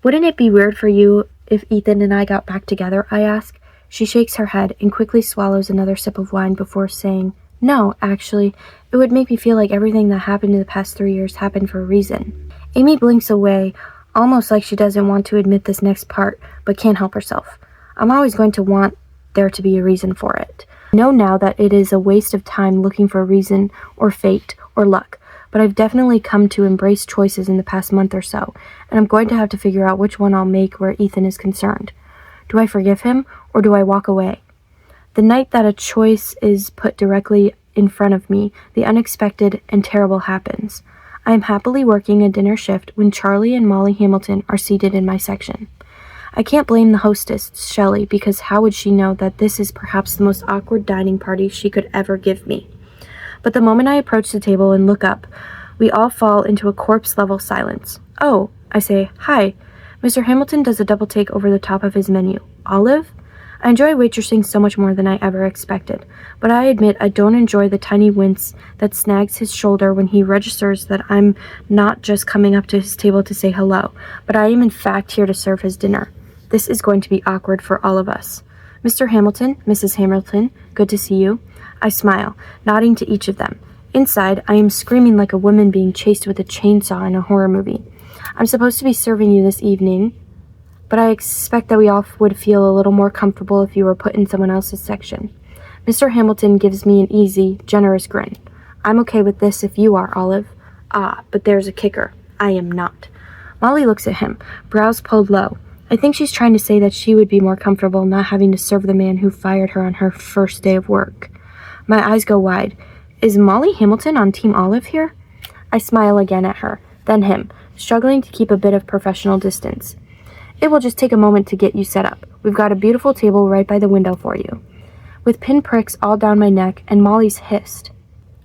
Wouldn't it be weird for you if Ethan and I got back together, I ask? She shakes her head and quickly swallows another sip of wine before saying, No, actually, it would make me feel like everything that happened in the past 3 years happened for a reason. Amy blinks away, almost like she doesn't want to admit this next part, but can't help herself. I'm always going to want there to be a reason for it. I know now that it is a waste of time looking for a reason or fate or luck, but I've definitely come to embrace choices in the past month or so, and I'm going to have to figure out which one I'll make where Ethan is concerned. Do I forgive him, or do I walk away? The night that a choice is put directly in front of me, the unexpected and terrible happens. I am happily working a dinner shift when Charlie and Molly Hamilton are seated in my section. I can't blame the hostess, Shelley, because how would she know that this is perhaps the most awkward dining party she could ever give me? But the moment I approach the table and look up, we all fall into a corpse-level silence. Oh, I say, hi. Mr. Hamilton does a double take over the top of his menu. Olive? I enjoy waitressing so much more than I ever expected, but I admit I don't enjoy the tiny wince that snags his shoulder when he registers that I'm not just coming up to his table to say hello, but I am in fact here to serve his dinner. This is going to be awkward for all of us. Mr. Hamilton, Mrs. Hamilton, good to see you. I smile, nodding to each of them. Inside, I am screaming like a woman being chased with a chainsaw in a horror movie. I'm supposed to be serving you this evening, but I expect that we all would feel a little more comfortable if you were put in someone else's section. Mr. Hamilton gives me an easy, generous grin. I'm okay with this if you are, Olive. Ah, but there's a kicker. I am not. Molly looks at him, brows pulled low. I think she's trying to say that she would be more comfortable not having to serve the man who fired her on her first day of work. My eyes go wide. Is Molly Hamilton on Team Olive here? I smile again at her, then him, struggling to keep a bit of professional distance. It will just take a moment to get you set up. We've got a beautiful table right by the window for you. With pinpricks all down my neck, and Molly's hissed.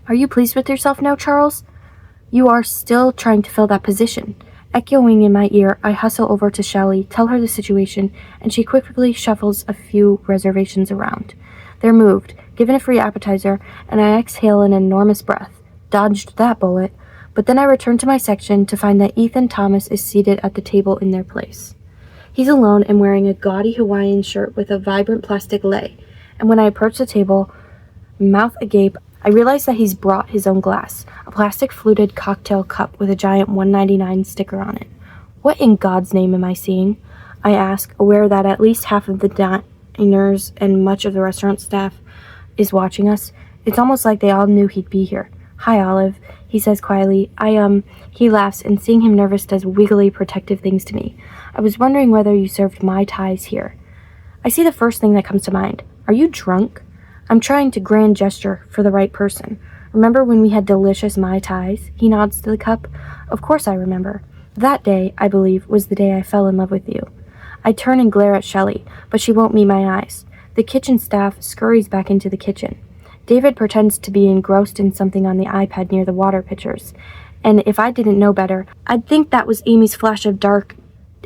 Are you pleased with yourself now, Charles? You are still trying to fill that position. Echoing in my ear, I hustle over to Shelley, tell her the situation, and she quickly shuffles a few reservations around. They're moved, given a free appetizer, and I exhale an enormous breath. Dodged that bullet. But then I return to my section to find that Ethan Thomas is seated at the table in their place. He's alone and wearing a gaudy Hawaiian shirt with a vibrant plastic lei, and when I approach the table, mouth agape, I realize that he's brought his own glass, a plastic fluted cocktail cup with a giant $1.99 sticker on it. What in God's name am I seeing? I ask, aware that at least half of the diners and much of the restaurant staff is watching us. It's almost like they all knew he'd be here. Hi, Olive, he says quietly. He laughs, and seeing him nervous does wiggly, protective things to me. I was wondering whether you served Mai Tais here. I see the first thing that comes to mind. Are you drunk? I'm trying to grand gesture for the right person. Remember when we had delicious Mai Tais? He nods to the cup. Of course I remember. That day, I believe, was the day I fell in love with you. I turn and glare at Shelley, but she won't meet my eyes. The kitchen staff scurries back into the kitchen. David pretends to be engrossed in something on the iPad near the water pitchers, and if I didn't know better, I'd think that was Amy's flash of dark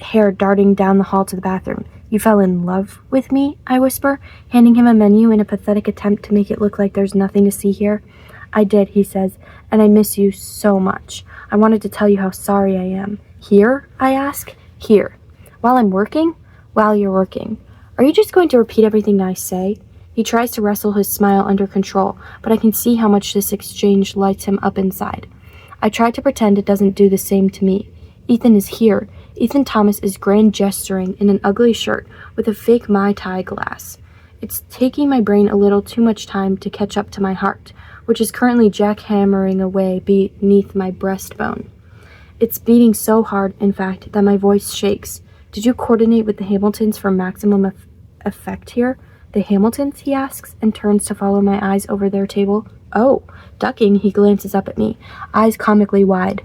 hair darting down the hall to the bathroom. You fell in love with me? I whisper, handing him a menu in a pathetic attempt to make it look like there's nothing to see here. I did, he says, and I miss you so much. I wanted to tell you how sorry I am. Here? I ask. Here. While I'm working? While you're working. Are you just going to repeat everything I say? He tries to wrestle his smile under control, but I can see how much this exchange lights him up inside. I try to pretend it doesn't do the same to me. Ethan is here. Ethan Thomas is grand gesturing in an ugly shirt with a fake Mai Tai glass. It's taking my brain a little too much time to catch up to my heart, which is currently jackhammering away beneath my breastbone. It's beating so hard, in fact, that my voice shakes. Did you coordinate with the Hamiltons for maximum effect here? The Hamiltons, he asks, and turns to follow my eyes over their table. Oh, ducking, he glances up at me, eyes comically wide,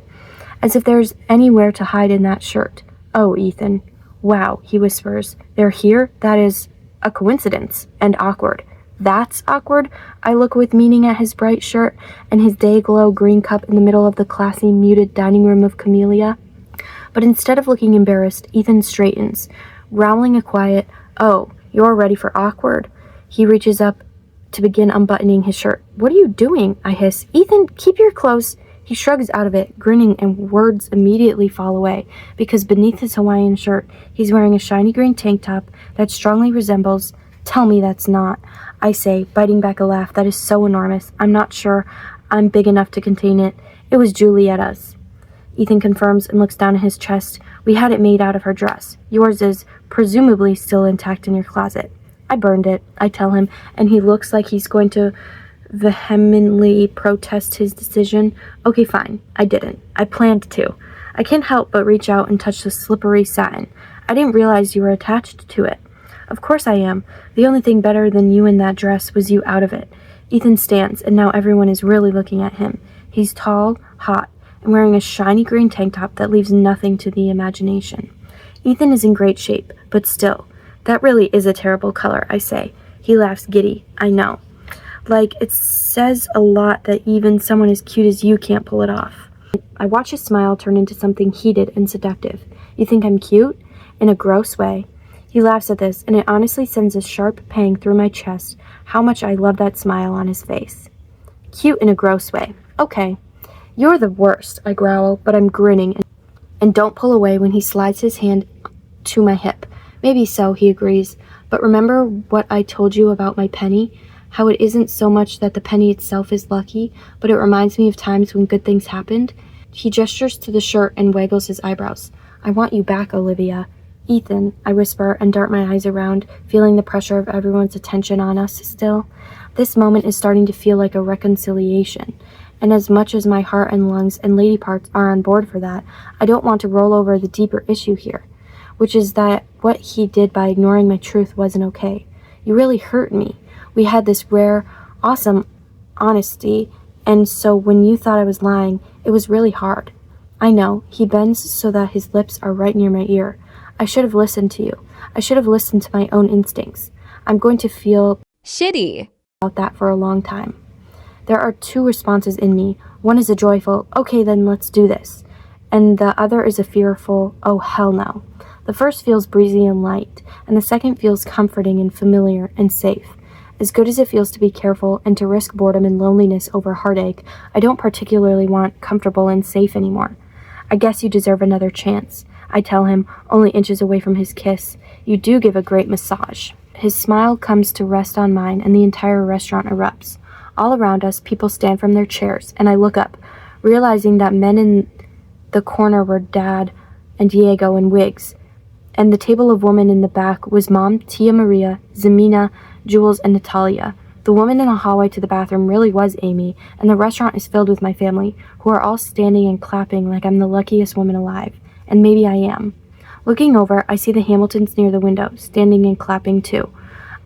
as if there's anywhere to hide in that shirt. Oh, Ethan. Wow, he whispers. They're here? That is a coincidence. And awkward. That's awkward? I look with meaning at his bright shirt and his day-glow green cup in the middle of the classy, muted dining room of Camellia. But instead of looking embarrassed, Ethan straightens, growling a quiet, "Oh, you're ready for awkward." He reaches up to begin unbuttoning his shirt. "What are you doing?" I hiss. "Ethan, keep your clothes." He shrugs out of it, grinning, and words immediately fall away, because beneath his Hawaiian shirt, he's wearing a shiny green tank top that strongly resembles— "Tell me that's not," I say, biting back a laugh that is so enormous, I'm not sure I'm big enough to contain it. "It was Julietta's." Ethan confirms and looks down at his chest. "We had it made out of her dress. Yours is presumably still intact in your closet." "I burned it," I tell him, and he looks like he's going to vehemently protest his decision. "Okay, fine. I didn't. I planned to." I can't help but reach out and touch the slippery satin. "I didn't realize you were attached to it." "Of course I am. The only thing better than you in that dress was you out of it." Ethan stands, and now everyone is really looking at him. He's tall, hot, and wearing a shiny green tank top that leaves nothing to the imagination. Ethan is in great shape, but still, that really is a terrible color, I say. He laughs giddy. "I know. Like, it says a lot that even someone as cute as you can't pull it off." I watch his smile turn into something heated and seductive. "You think I'm cute?" In a gross way. He laughs at this, and it honestly sends a sharp pang through my chest how much I love that smile on his face. "Cute in a gross way. Okay. You're the worst," I growl, but I'm grinning and don't pull away when he slides his hand to my hip. "Maybe so," he agrees, "but remember what I told you about my penny? How it isn't so much that the penny itself is lucky, but it reminds me of times when good things happened?" He gestures to the shirt and waggles his eyebrows. "I want you back, Olivia." "Ethan," I whisper and dart my eyes around, feeling the pressure of everyone's attention on us still. This moment is starting to feel like a reconciliation, and as much as my heart and lungs and lady parts are on board for that, I don't want to roll over the deeper issue here, which is that what he did by ignoring my truth wasn't okay. You really hurt me. We had this rare, awesome honesty, and so when you thought I was lying, it was really hard. I know, he bends so that his lips are right near my ear. I should have listened to you. I should have listened to my own instincts. I'm going to feel shitty about that for a long time. There are two responses in me. One is a joyful, "Okay, then let's do this." And the other is a fearful, "Oh, hell no." The first feels breezy and light, and the second feels comforting and familiar and safe. As good as it feels to be careful and to risk boredom and loneliness over heartache, I don't particularly want comfortable and safe anymore. "I guess you deserve another chance," I tell him, only inches away from his kiss. "You do give a great massage." His smile comes to rest on mine, and the entire restaurant erupts. All around us, people stand from their chairs, and I look up, realizing that men in the corner were Dad and Diego in wigs, and the table of women in the back was Mom, Tia Maria, Zemina, Jules, and Natalia. The woman in the hallway to the bathroom really was Amy, and the restaurant is filled with my family, who are all standing and clapping like I'm the luckiest woman alive. And maybe I am. Looking over, I see the Hamiltons near the window, standing and clapping too.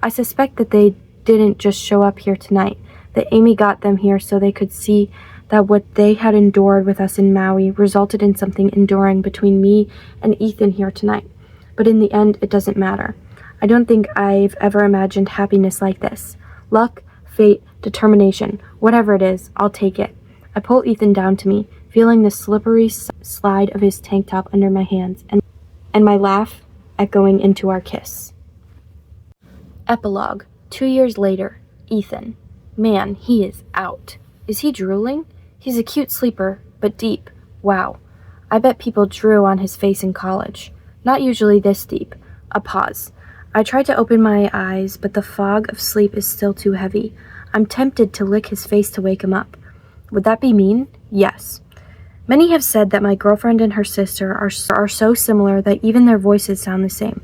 I suspect that they didn't just show up here tonight, that Amy got them here so they could see that what they had endured with us in Maui resulted in something enduring between me and Ethan here tonight. But in the end, it doesn't matter. I don't think I've ever imagined happiness like this. Luck, fate, determination, whatever it is, I'll take it. I pull Ethan down to me, feeling the slippery slide of his tank top under my hands, and my laugh echoing into our kiss. Epilogue. 2 years later. Ethan. Man, he is out. Is he drooling? He's a cute sleeper, but deep. Wow. I bet people drew on his face in college. Not usually this deep. A pause. I try to open my eyes, but the fog of sleep is still too heavy. I'm tempted to lick his face to wake him up. Would that be mean? Yes. Many have said that my girlfriend and her sister are so similar that even their voices sound the same.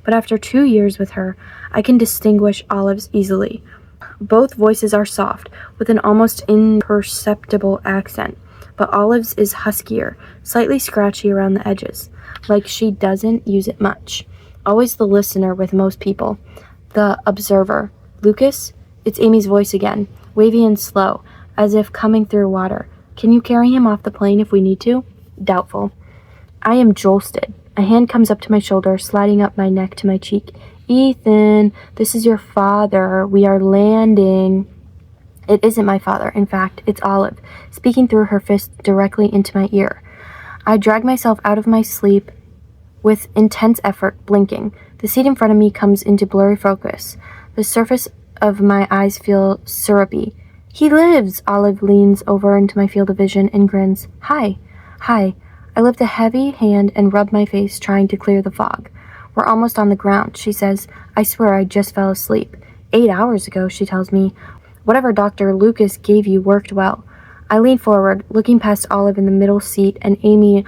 But after 2 years with her, I can distinguish Olive's easily. Both voices are soft, with an almost imperceptible accent, but Olive's is huskier, slightly scratchy around the edges, like she doesn't use it much. Always the listener with most people. The observer. Lucas? It's Amy's voice again, wavy and slow, as if coming through water. Can you carry him off the plane if we need to? Doubtful. I am jolted. A hand comes up to my shoulder, sliding up my neck to my cheek. Ethan, this is your father. We are landing. It isn't my father. In fact, it's Olive, speaking through her fist directly into my ear. I drag myself out of my sleep with intense effort, blinking. The seat in front of me comes into blurry focus. The surface of my eyes feel syrupy. He lives! Olive leans over into my field of vision and grins. Hi. Hi. I lift a heavy hand and rub my face, trying to clear the fog. We're almost on the ground, she says. I swear I just fell asleep. 8 hours ago, she tells me. Whatever Dr. Lucas gave you worked well. I lean forward, looking past Olive in the middle seat and Amy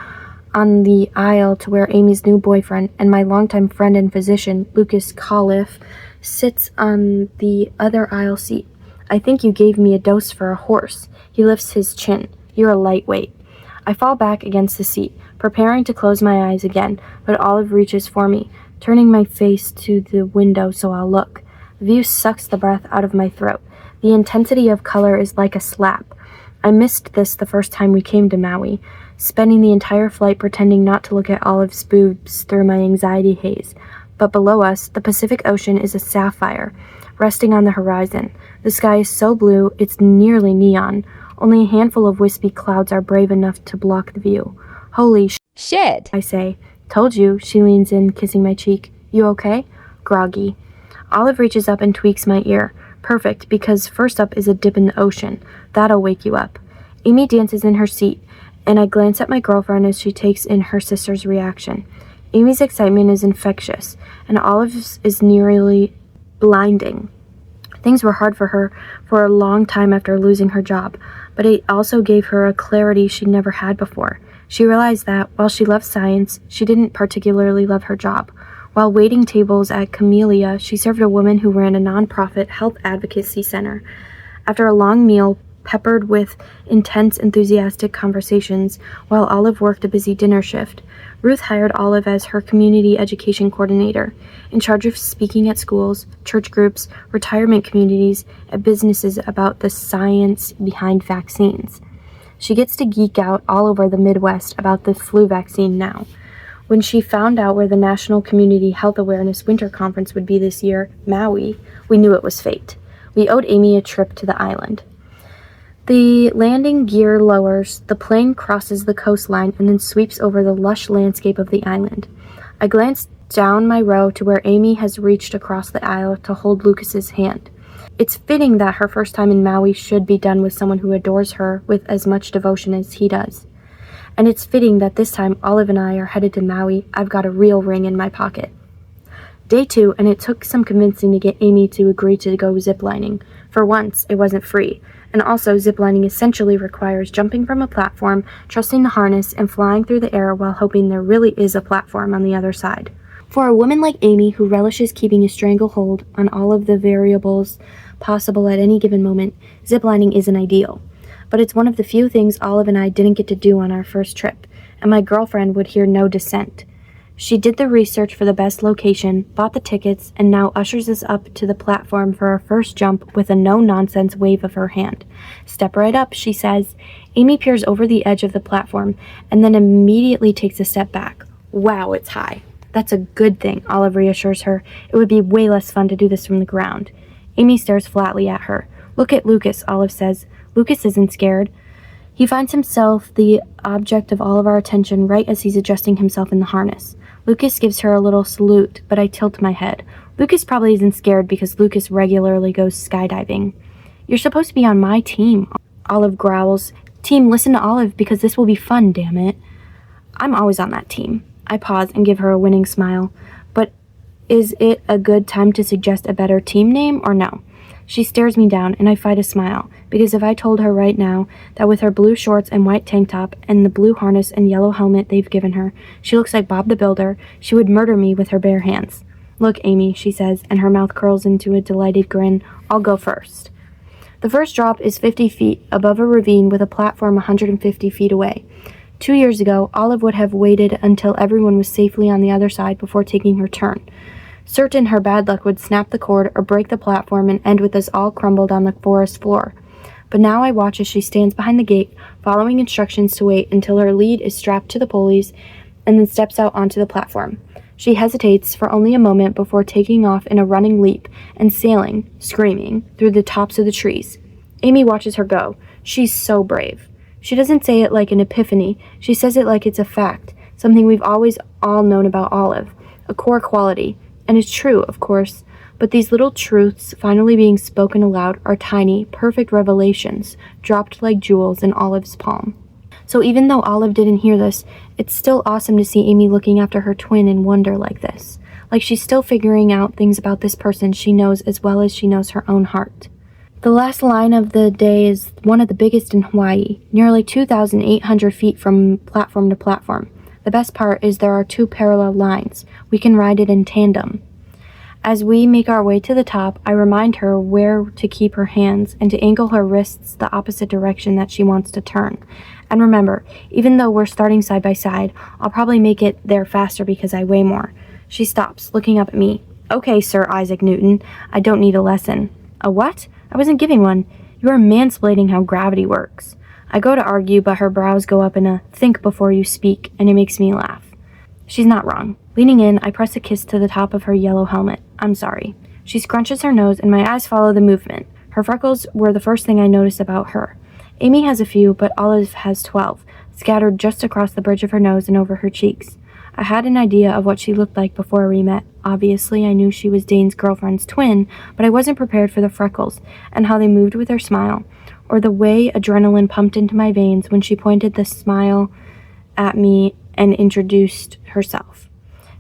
on the aisle to where Amy's new boyfriend and my longtime friend and physician, Lucas Coliff, sits on the other aisle seat. I think you gave me a dose for a horse. He lifts his chin. You're a lightweight. I fall back against the seat, preparing to close my eyes again, but Olive reaches for me, turning my face to the window so I'll look. The view sucks the breath out of my throat. The intensity of color is like a slap. I missed this the first time we came to Maui, spending the entire flight pretending not to look at Olive's boobs through my anxiety haze. But below us, the Pacific Ocean is a sapphire, resting on the horizon. The sky is so blue, it's nearly neon. Only a handful of wispy clouds are brave enough to block the view. Holy shit, I say. Told you, she leans in, kissing my cheek. You okay? Groggy. Olive reaches up and tweaks my ear. Perfect, because first up is a dip in the ocean. That'll wake you up. Amy dances in her seat, and I glance at my girlfriend as she takes in her sister's reaction. Amy's excitement is infectious, and Olive's is nearly blinding. Things were hard for her for a long time after losing her job, but it also gave her a clarity she never had before. She realized that, while she loved science, she didn't particularly love her job. While waiting tables at Camellia, she served a woman who ran a nonprofit health advocacy center. After a long meal, peppered with intense, enthusiastic conversations, while Olive worked a busy dinner shift, Ruth hired Olive as her community education coordinator, in charge of speaking at schools, church groups, retirement communities, and businesses about the science behind vaccines. She gets to geek out all over the Midwest about the flu vaccine now. When she found out where the National Community Health Awareness Winter Conference would be this year, Maui, we knew it was fate. We owed Amy a trip to the island. The landing gear lowers, the plane crosses the coastline, and then sweeps over the lush landscape of the island. I glance down my row to where Amy has reached across the aisle to hold Lucas's hand. It's fitting that her first time in Maui should be done with someone who adores her with as much devotion as he does. And it's fitting that this time Olive and I are headed to Maui. I've got a real ring in my pocket. Day 2, and it took some convincing to get Amy to agree to go ziplining. For once, it wasn't free. And also, ziplining essentially requires jumping from a platform, trusting the harness, and flying through the air while hoping there really is a platform on the other side. For a woman like Amy, who relishes keeping a stranglehold on all of the variables possible at any given moment, ziplining isn't ideal. But it's one of the few things Olive and I didn't get to do on our first trip, and my girlfriend would hear no dissent. She did the research for the best location, bought the tickets, and now ushers us up to the platform for our first jump with a no-nonsense wave of her hand. Step right up, she says. Amy peers over the edge of the platform and then immediately takes a step back. Wow, it's high. That's a good thing, Olive reassures her. It would be way less fun to do this from the ground. Amy stares flatly at her. Look at Lucas, Olive says. Lucas isn't scared. He finds himself the object of all of our attention right as he's adjusting himself in the harness. Lucas gives her a little salute, but I tilt my head. Lucas probably isn't scared because Lucas regularly goes skydiving. You're supposed to be on my team, Olive growls. Team, listen to Olive because this will be fun, damn it. I'm always on that team. I pause and give her a winning smile. But is it a good time to suggest a better team name or no? She stares me down, and I fight a smile, because if I told her right now that with her blue shorts and white tank top and the blue harness and yellow helmet they've given her, she looks like Bob the Builder, she would murder me with her bare hands. Look, Amy, she says, and her mouth curls into a delighted grin. I'll go first. The first drop is 50 feet above a ravine with a platform 150 feet away. 2 years ago, Olive would have waited until everyone was safely on the other side before taking her turn. certain her bad luck would snap the cord or break the platform and end with us all crumbled on the forest floor. But now I watch as she stands behind the gate, following instructions to wait until her lead is strapped to the pulleys, and then steps out onto the platform. She hesitates for only a moment before taking off in a running leap and sailing, screaming, through the tops of the trees. Amy watches her go. She's so brave. She doesn't say it like an epiphany. She says it like it's a fact, something we've always all known about Olive, a core quality. And it's true, of course, but these little truths finally being spoken aloud are tiny, perfect revelations, dropped like jewels in Olive's palm. So even though Olive didn't hear this, it's still awesome to see Amy looking after her twin in wonder like this. Like she's still figuring out things about this person she knows as well as she knows her own heart. The last line of the day is one of the biggest in Hawaii, nearly 2,800 feet from platform to platform. The best part is there are 2 parallel lines. We can ride it in tandem. As we make our way to the top, I remind her where to keep her hands and to angle her wrists the opposite direction that she wants to turn. And remember, even though we're starting side by side, I'll probably make it there faster because I weigh more. She stops, looking up at me. Okay, Sir Isaac Newton, I don't need a lesson. A what? I wasn't giving one. You are mansplaining how gravity works. I go to argue, but her brows go up in a think before you speak, and it makes me laugh. She's not wrong. Leaning in, I press a kiss to the top of her yellow helmet. I'm sorry. She scrunches her nose, and my eyes follow the movement. Her freckles were the first thing I noticed about her. Amy has a few, but Olive has 12, scattered just across the bridge of her nose and over her cheeks. I had an idea of what she looked like before we met. Obviously, I knew she was Dane's girlfriend's twin, but I wasn't prepared for the freckles and how they moved with her smile, or the way adrenaline pumped into my veins when she pointed the smile at me and introduced herself.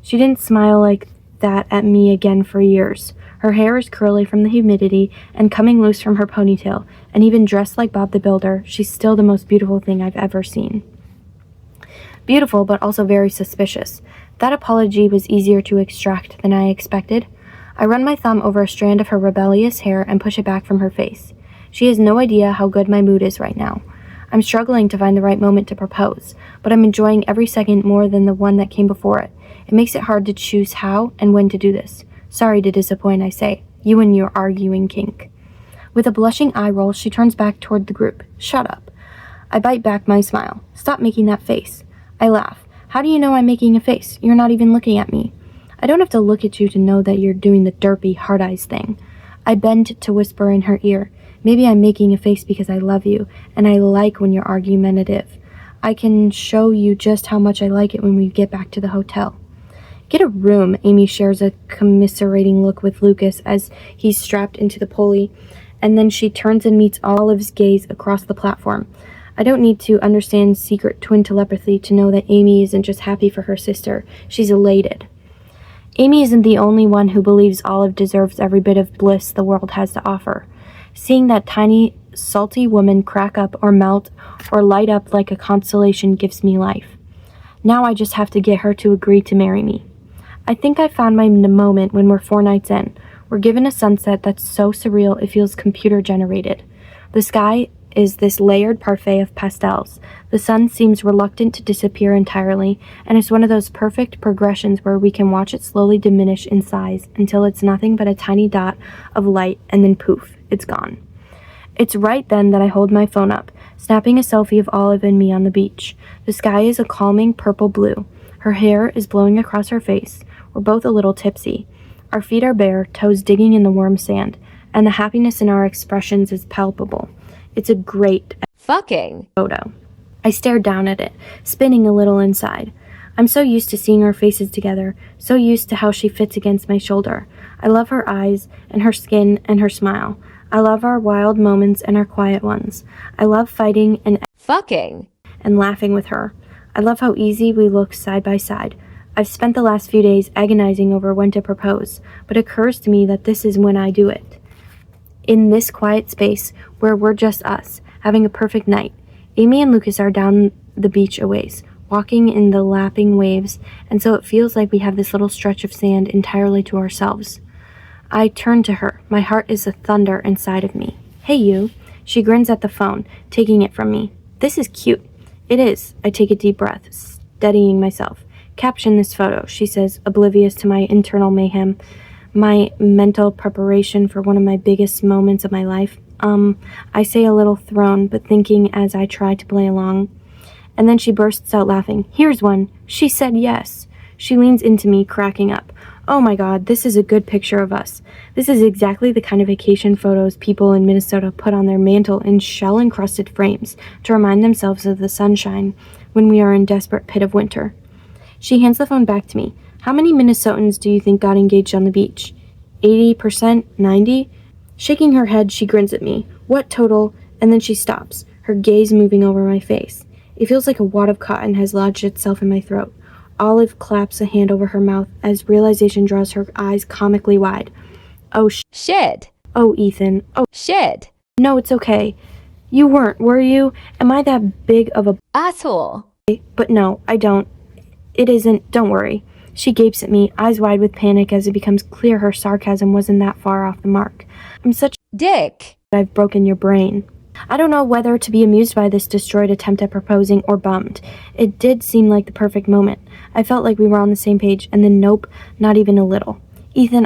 She didn't smile like that at me again for years. Her hair is curly from the humidity and coming loose from her ponytail, and even dressed like Bob the Builder, she's still the most beautiful thing I've ever seen. Beautiful, but also very suspicious. That apology was easier to extract than I expected. I run my thumb over a strand of her rebellious hair and push it back from her face. She has no idea how good my mood is right now. I'm struggling to find the right moment to propose, but I'm enjoying every second more than the one that came before it. It makes it hard to choose how and when to do this. Sorry to disappoint, I say. You and your arguing kink. With a blushing eye roll, she turns back toward the group. Shut up. I bite back my smile. Stop making that face. I laugh. How do you know I'm making a face? You're not even looking at me. I don't have to look at you to know that you're doing the derpy hard eyes thing. I bend to whisper in her ear. Maybe I'm making a face because I love you, and I like when you're argumentative. I can show you just how much I like it when we get back to the hotel. Get a room, Amy shares a commiserating look with Lucas as he's strapped into the pulley, and then she turns and meets Olive's gaze across the platform. I don't need to understand secret twin telepathy to know that Amy isn't just happy for her sister, she's elated. Amy isn't the only one who believes Olive deserves every bit of bliss the world has to offer. Seeing that tiny, salty woman crack up or melt or light up like a constellation gives me life. Now I just have to get her to agree to marry me. I think I found my moment when we're 4 nights in. We're given a sunset that's so surreal it feels computer-generated. The sky is this layered parfait of pastels. The sun seems reluctant to disappear entirely, and it's one of those perfect progressions where we can watch it slowly diminish in size until it's nothing but a tiny dot of light, and then poof, it's gone. It's right then that I hold my phone up, snapping a selfie of Olive and me on the beach. The sky is a calming purple blue. Her hair is blowing across her face. We're both a little tipsy. Our feet are bare, toes digging in the warm sand, and the happiness in our expressions is palpable. It's a great fucking photo. I stare down at it, spinning a little inside. I'm so used to seeing our faces together, so used to how she fits against my shoulder. I love her eyes, and her skin, and her smile. I love our wild moments and our quiet ones. I love fighting and fucking and laughing with her. I love how easy we look side by side. I've spent the last few days agonizing over when to propose, but it occurs to me that this is when I do it. In this quiet space where we're just us, having a perfect night. Amy and Lucas are down the beach a ways, walking in the lapping waves, and so it feels like we have this little stretch of sand entirely to ourselves. I turn to her. My heart is a thunder inside of me. Hey, you. She grins at the phone, taking it from me. This is cute. It is. I take a deep breath, steadying myself. Caption this photo, she says, oblivious to my internal mayhem, my mental preparation for one of my biggest moments of my life. I say a little thrown, but thinking as I try to play along. And then she bursts out laughing. Here's one. She said yes. She leans into me, cracking up. Oh my God, this is a good picture of us. This is exactly the kind of vacation photos people in Minnesota put on their mantle in shell-encrusted frames to remind themselves of the sunshine when we are in desperate pit of winter. She hands the phone back to me. How many Minnesotans do you think got engaged on the beach? 80%? 90%? Shaking her head, she grins at me. What total? And then she stops, her gaze moving over my face. It feels like a wad of cotton has lodged itself in my throat. Olive claps a hand over her mouth as realization draws her eyes comically wide. Oh, shit. Oh, Ethan. Oh, shit. No, it's okay. You weren't, were you? Am I that big of a asshole? But no, I don't. It isn't. Don't worry. She gapes at me, eyes wide with panic as it becomes clear her sarcasm wasn't that far off the mark. I'm such a dick. I've broken your brain. I don't know whether to be amused by this destroyed attempt at proposing or bummed. It did seem like the perfect moment. I felt like we were on the same page, and then nope, not even a little. Ethan,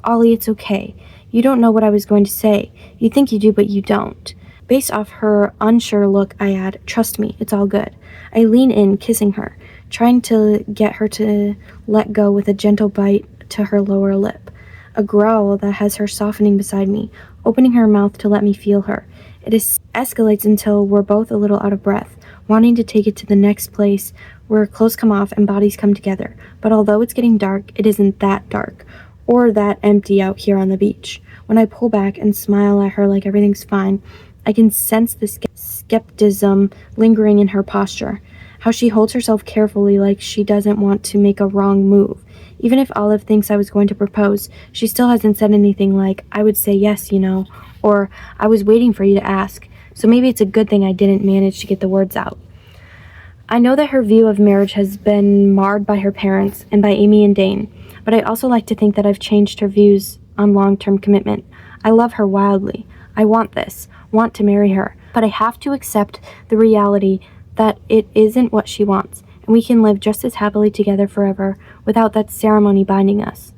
Ollie, it's okay. You don't know what I was going to say. You think you do, but you don't. Based off her unsure look, I add, trust me, it's all good. I lean in, kissing her, trying to get her to let go with a gentle bite to her lower lip. A growl that has her softening beside me, opening her mouth to let me feel her. It escalates until we're both a little out of breath, wanting to take it to the next place where clothes come off and bodies come together. But although it's getting dark, it isn't that dark, or that empty out here on the beach. When I pull back and smile at her like everything's fine, I can sense the skepticism lingering in her posture, how she holds herself carefully like she doesn't want to make a wrong move. Even if Olive thinks I was going to propose, she still hasn't said anything like, I would say yes, you know, or I was waiting for you to ask, so maybe it's a good thing I didn't manage to get the words out. I know that her view of marriage has been marred by her parents and by Amy and Dane, but I also like to think that I've changed her views on long-term commitment. I love her wildly. I want to marry her, but I have to accept the reality that it isn't what she wants, and we can live just as happily together forever without that ceremony binding us.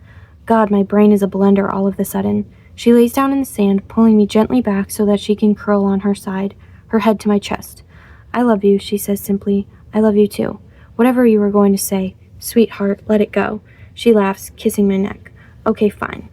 God, my brain is a blender all of a sudden. She lays down in the sand, pulling me gently back so that she can curl on her side, her head to my chest. I love you, she says simply. I love you too. Whatever you were going to say, sweetheart, let it go. She laughs, kissing my neck. Okay, fine.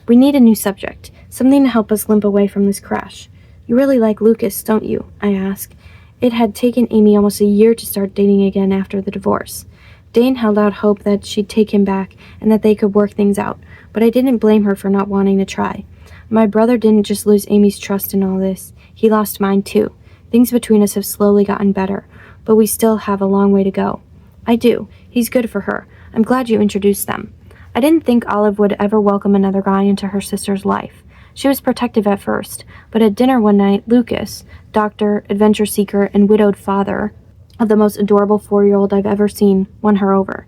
We need a new subject, something to help us limp away from this crash. You really like Lucas, don't you? I ask. It had taken Amy almost a year to start dating again after the divorce. Dane held out hope that she'd take him back and that they could work things out, but I didn't blame her for not wanting to try. My brother didn't just lose Amy's trust in all this. He lost mine too. Things between us have slowly gotten better, but we still have a long way to go. I do. He's good for her. I'm glad you introduced them. I didn't think Olive would ever welcome another guy into her sister's life. She was protective at first, but at dinner one night, Lucas, doctor, adventure seeker, and widowed father of the most adorable 4-year-old I've ever seen, won her over.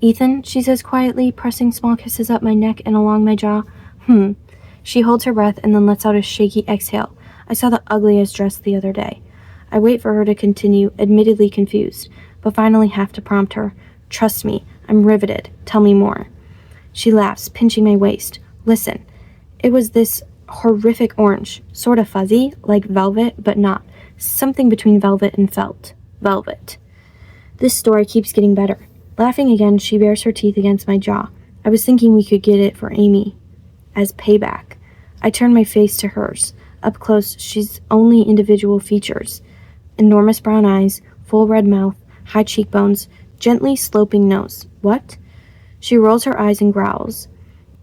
Ethan, she says quietly, pressing small kisses up my neck and along my jaw. She holds her breath and then lets out a shaky exhale. I saw the ugliest dress the other day. I wait for her to continue, admittedly confused, but finally have to prompt her. Trust me, I'm riveted. Tell me more. She laughs, pinching my waist. Listen, it was this horrific orange, sort of fuzzy, like velvet, but not. Something between velvet and felt. Velvet. This story keeps getting better. Laughing again, she bares her teeth against my jaw. I was thinking we could get it for Amy. As payback. I turn my face to hers. Up close, she's only individual features. Enormous brown eyes, full red mouth, high cheekbones, gently sloping nose. What? She rolls her eyes and growls.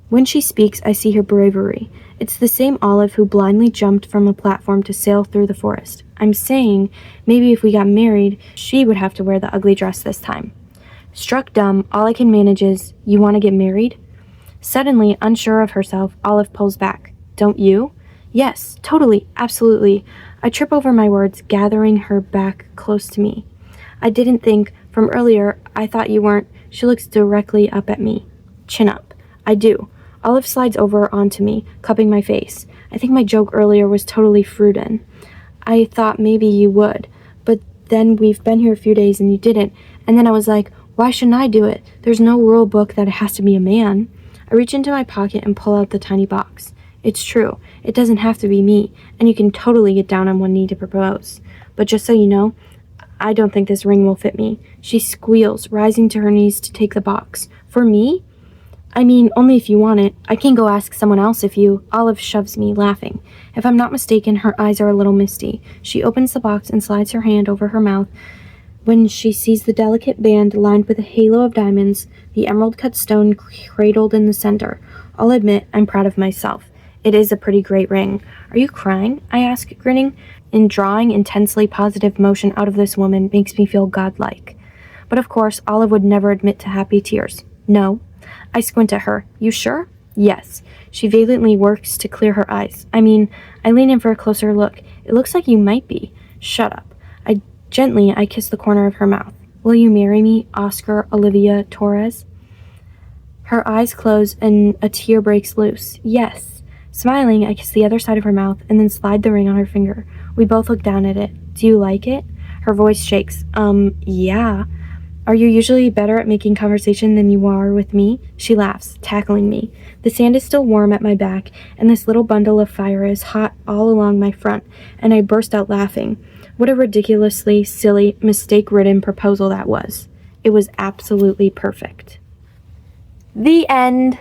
When she speaks, I see her bravery. It's the same Olive who blindly jumped from a platform to sail through the forest. I'm saying, maybe if we got married, she would have to wear the ugly dress this time. Struck dumb, all I can manage is, you want to get married? Suddenly, unsure of herself, Olive pulls back. Don't you? Yes, totally, absolutely. I trip over my words, gathering her back close to me. I didn't think, from earlier, I thought you weren't. She looks directly up at me. Chin up. I do. Olive slides over onto me, cupping my face. I think my joke earlier was totally Fruden. I thought maybe you would, but then we've been here a few days and you didn't, and then I was like, Why shouldn't I do it? There's no rule book that it has to be a man. I reach into my pocket and pull out the tiny box. It's true. It doesn't have to be me, and you can totally get down on one knee to propose. But just so you know, I don't think this ring will fit me. She squeals, rising to her knees to take the box. For me? I mean, only if you want it. I can go ask someone else if you. Olive shoves me, laughing. If I'm not mistaken, her eyes are a little misty. She opens the box and slides her hand over her mouth when she sees the delicate band lined with a halo of diamonds, the emerald-cut stone cradled in the center. I'll admit, I'm proud of myself. It is a pretty great ring. Are you crying? I ask, grinning. And drawing intensely positive motion out of this woman makes me feel godlike. But of course, Olive would never admit to happy tears. No. I squint at her. You sure? Yes. She valiantly works to clear her eyes. I lean in for a closer look. It looks like you might be. Shut up. I kiss the corner of her mouth. Will you marry me, Oscar Olivia Torres? Her eyes close and a tear breaks loose. Yes. Smiling, I kiss the other side of her mouth and then slide the ring on her finger. We both look down at it. Do you like it? Her voice shakes. Yeah. Are you usually better at making conversation than you are with me? She laughs, tackling me. The sand is still warm at my back, and this little bundle of fire is hot all along my front, and I burst out laughing. What a ridiculously silly, mistake-ridden proposal that was. It was absolutely perfect. The end.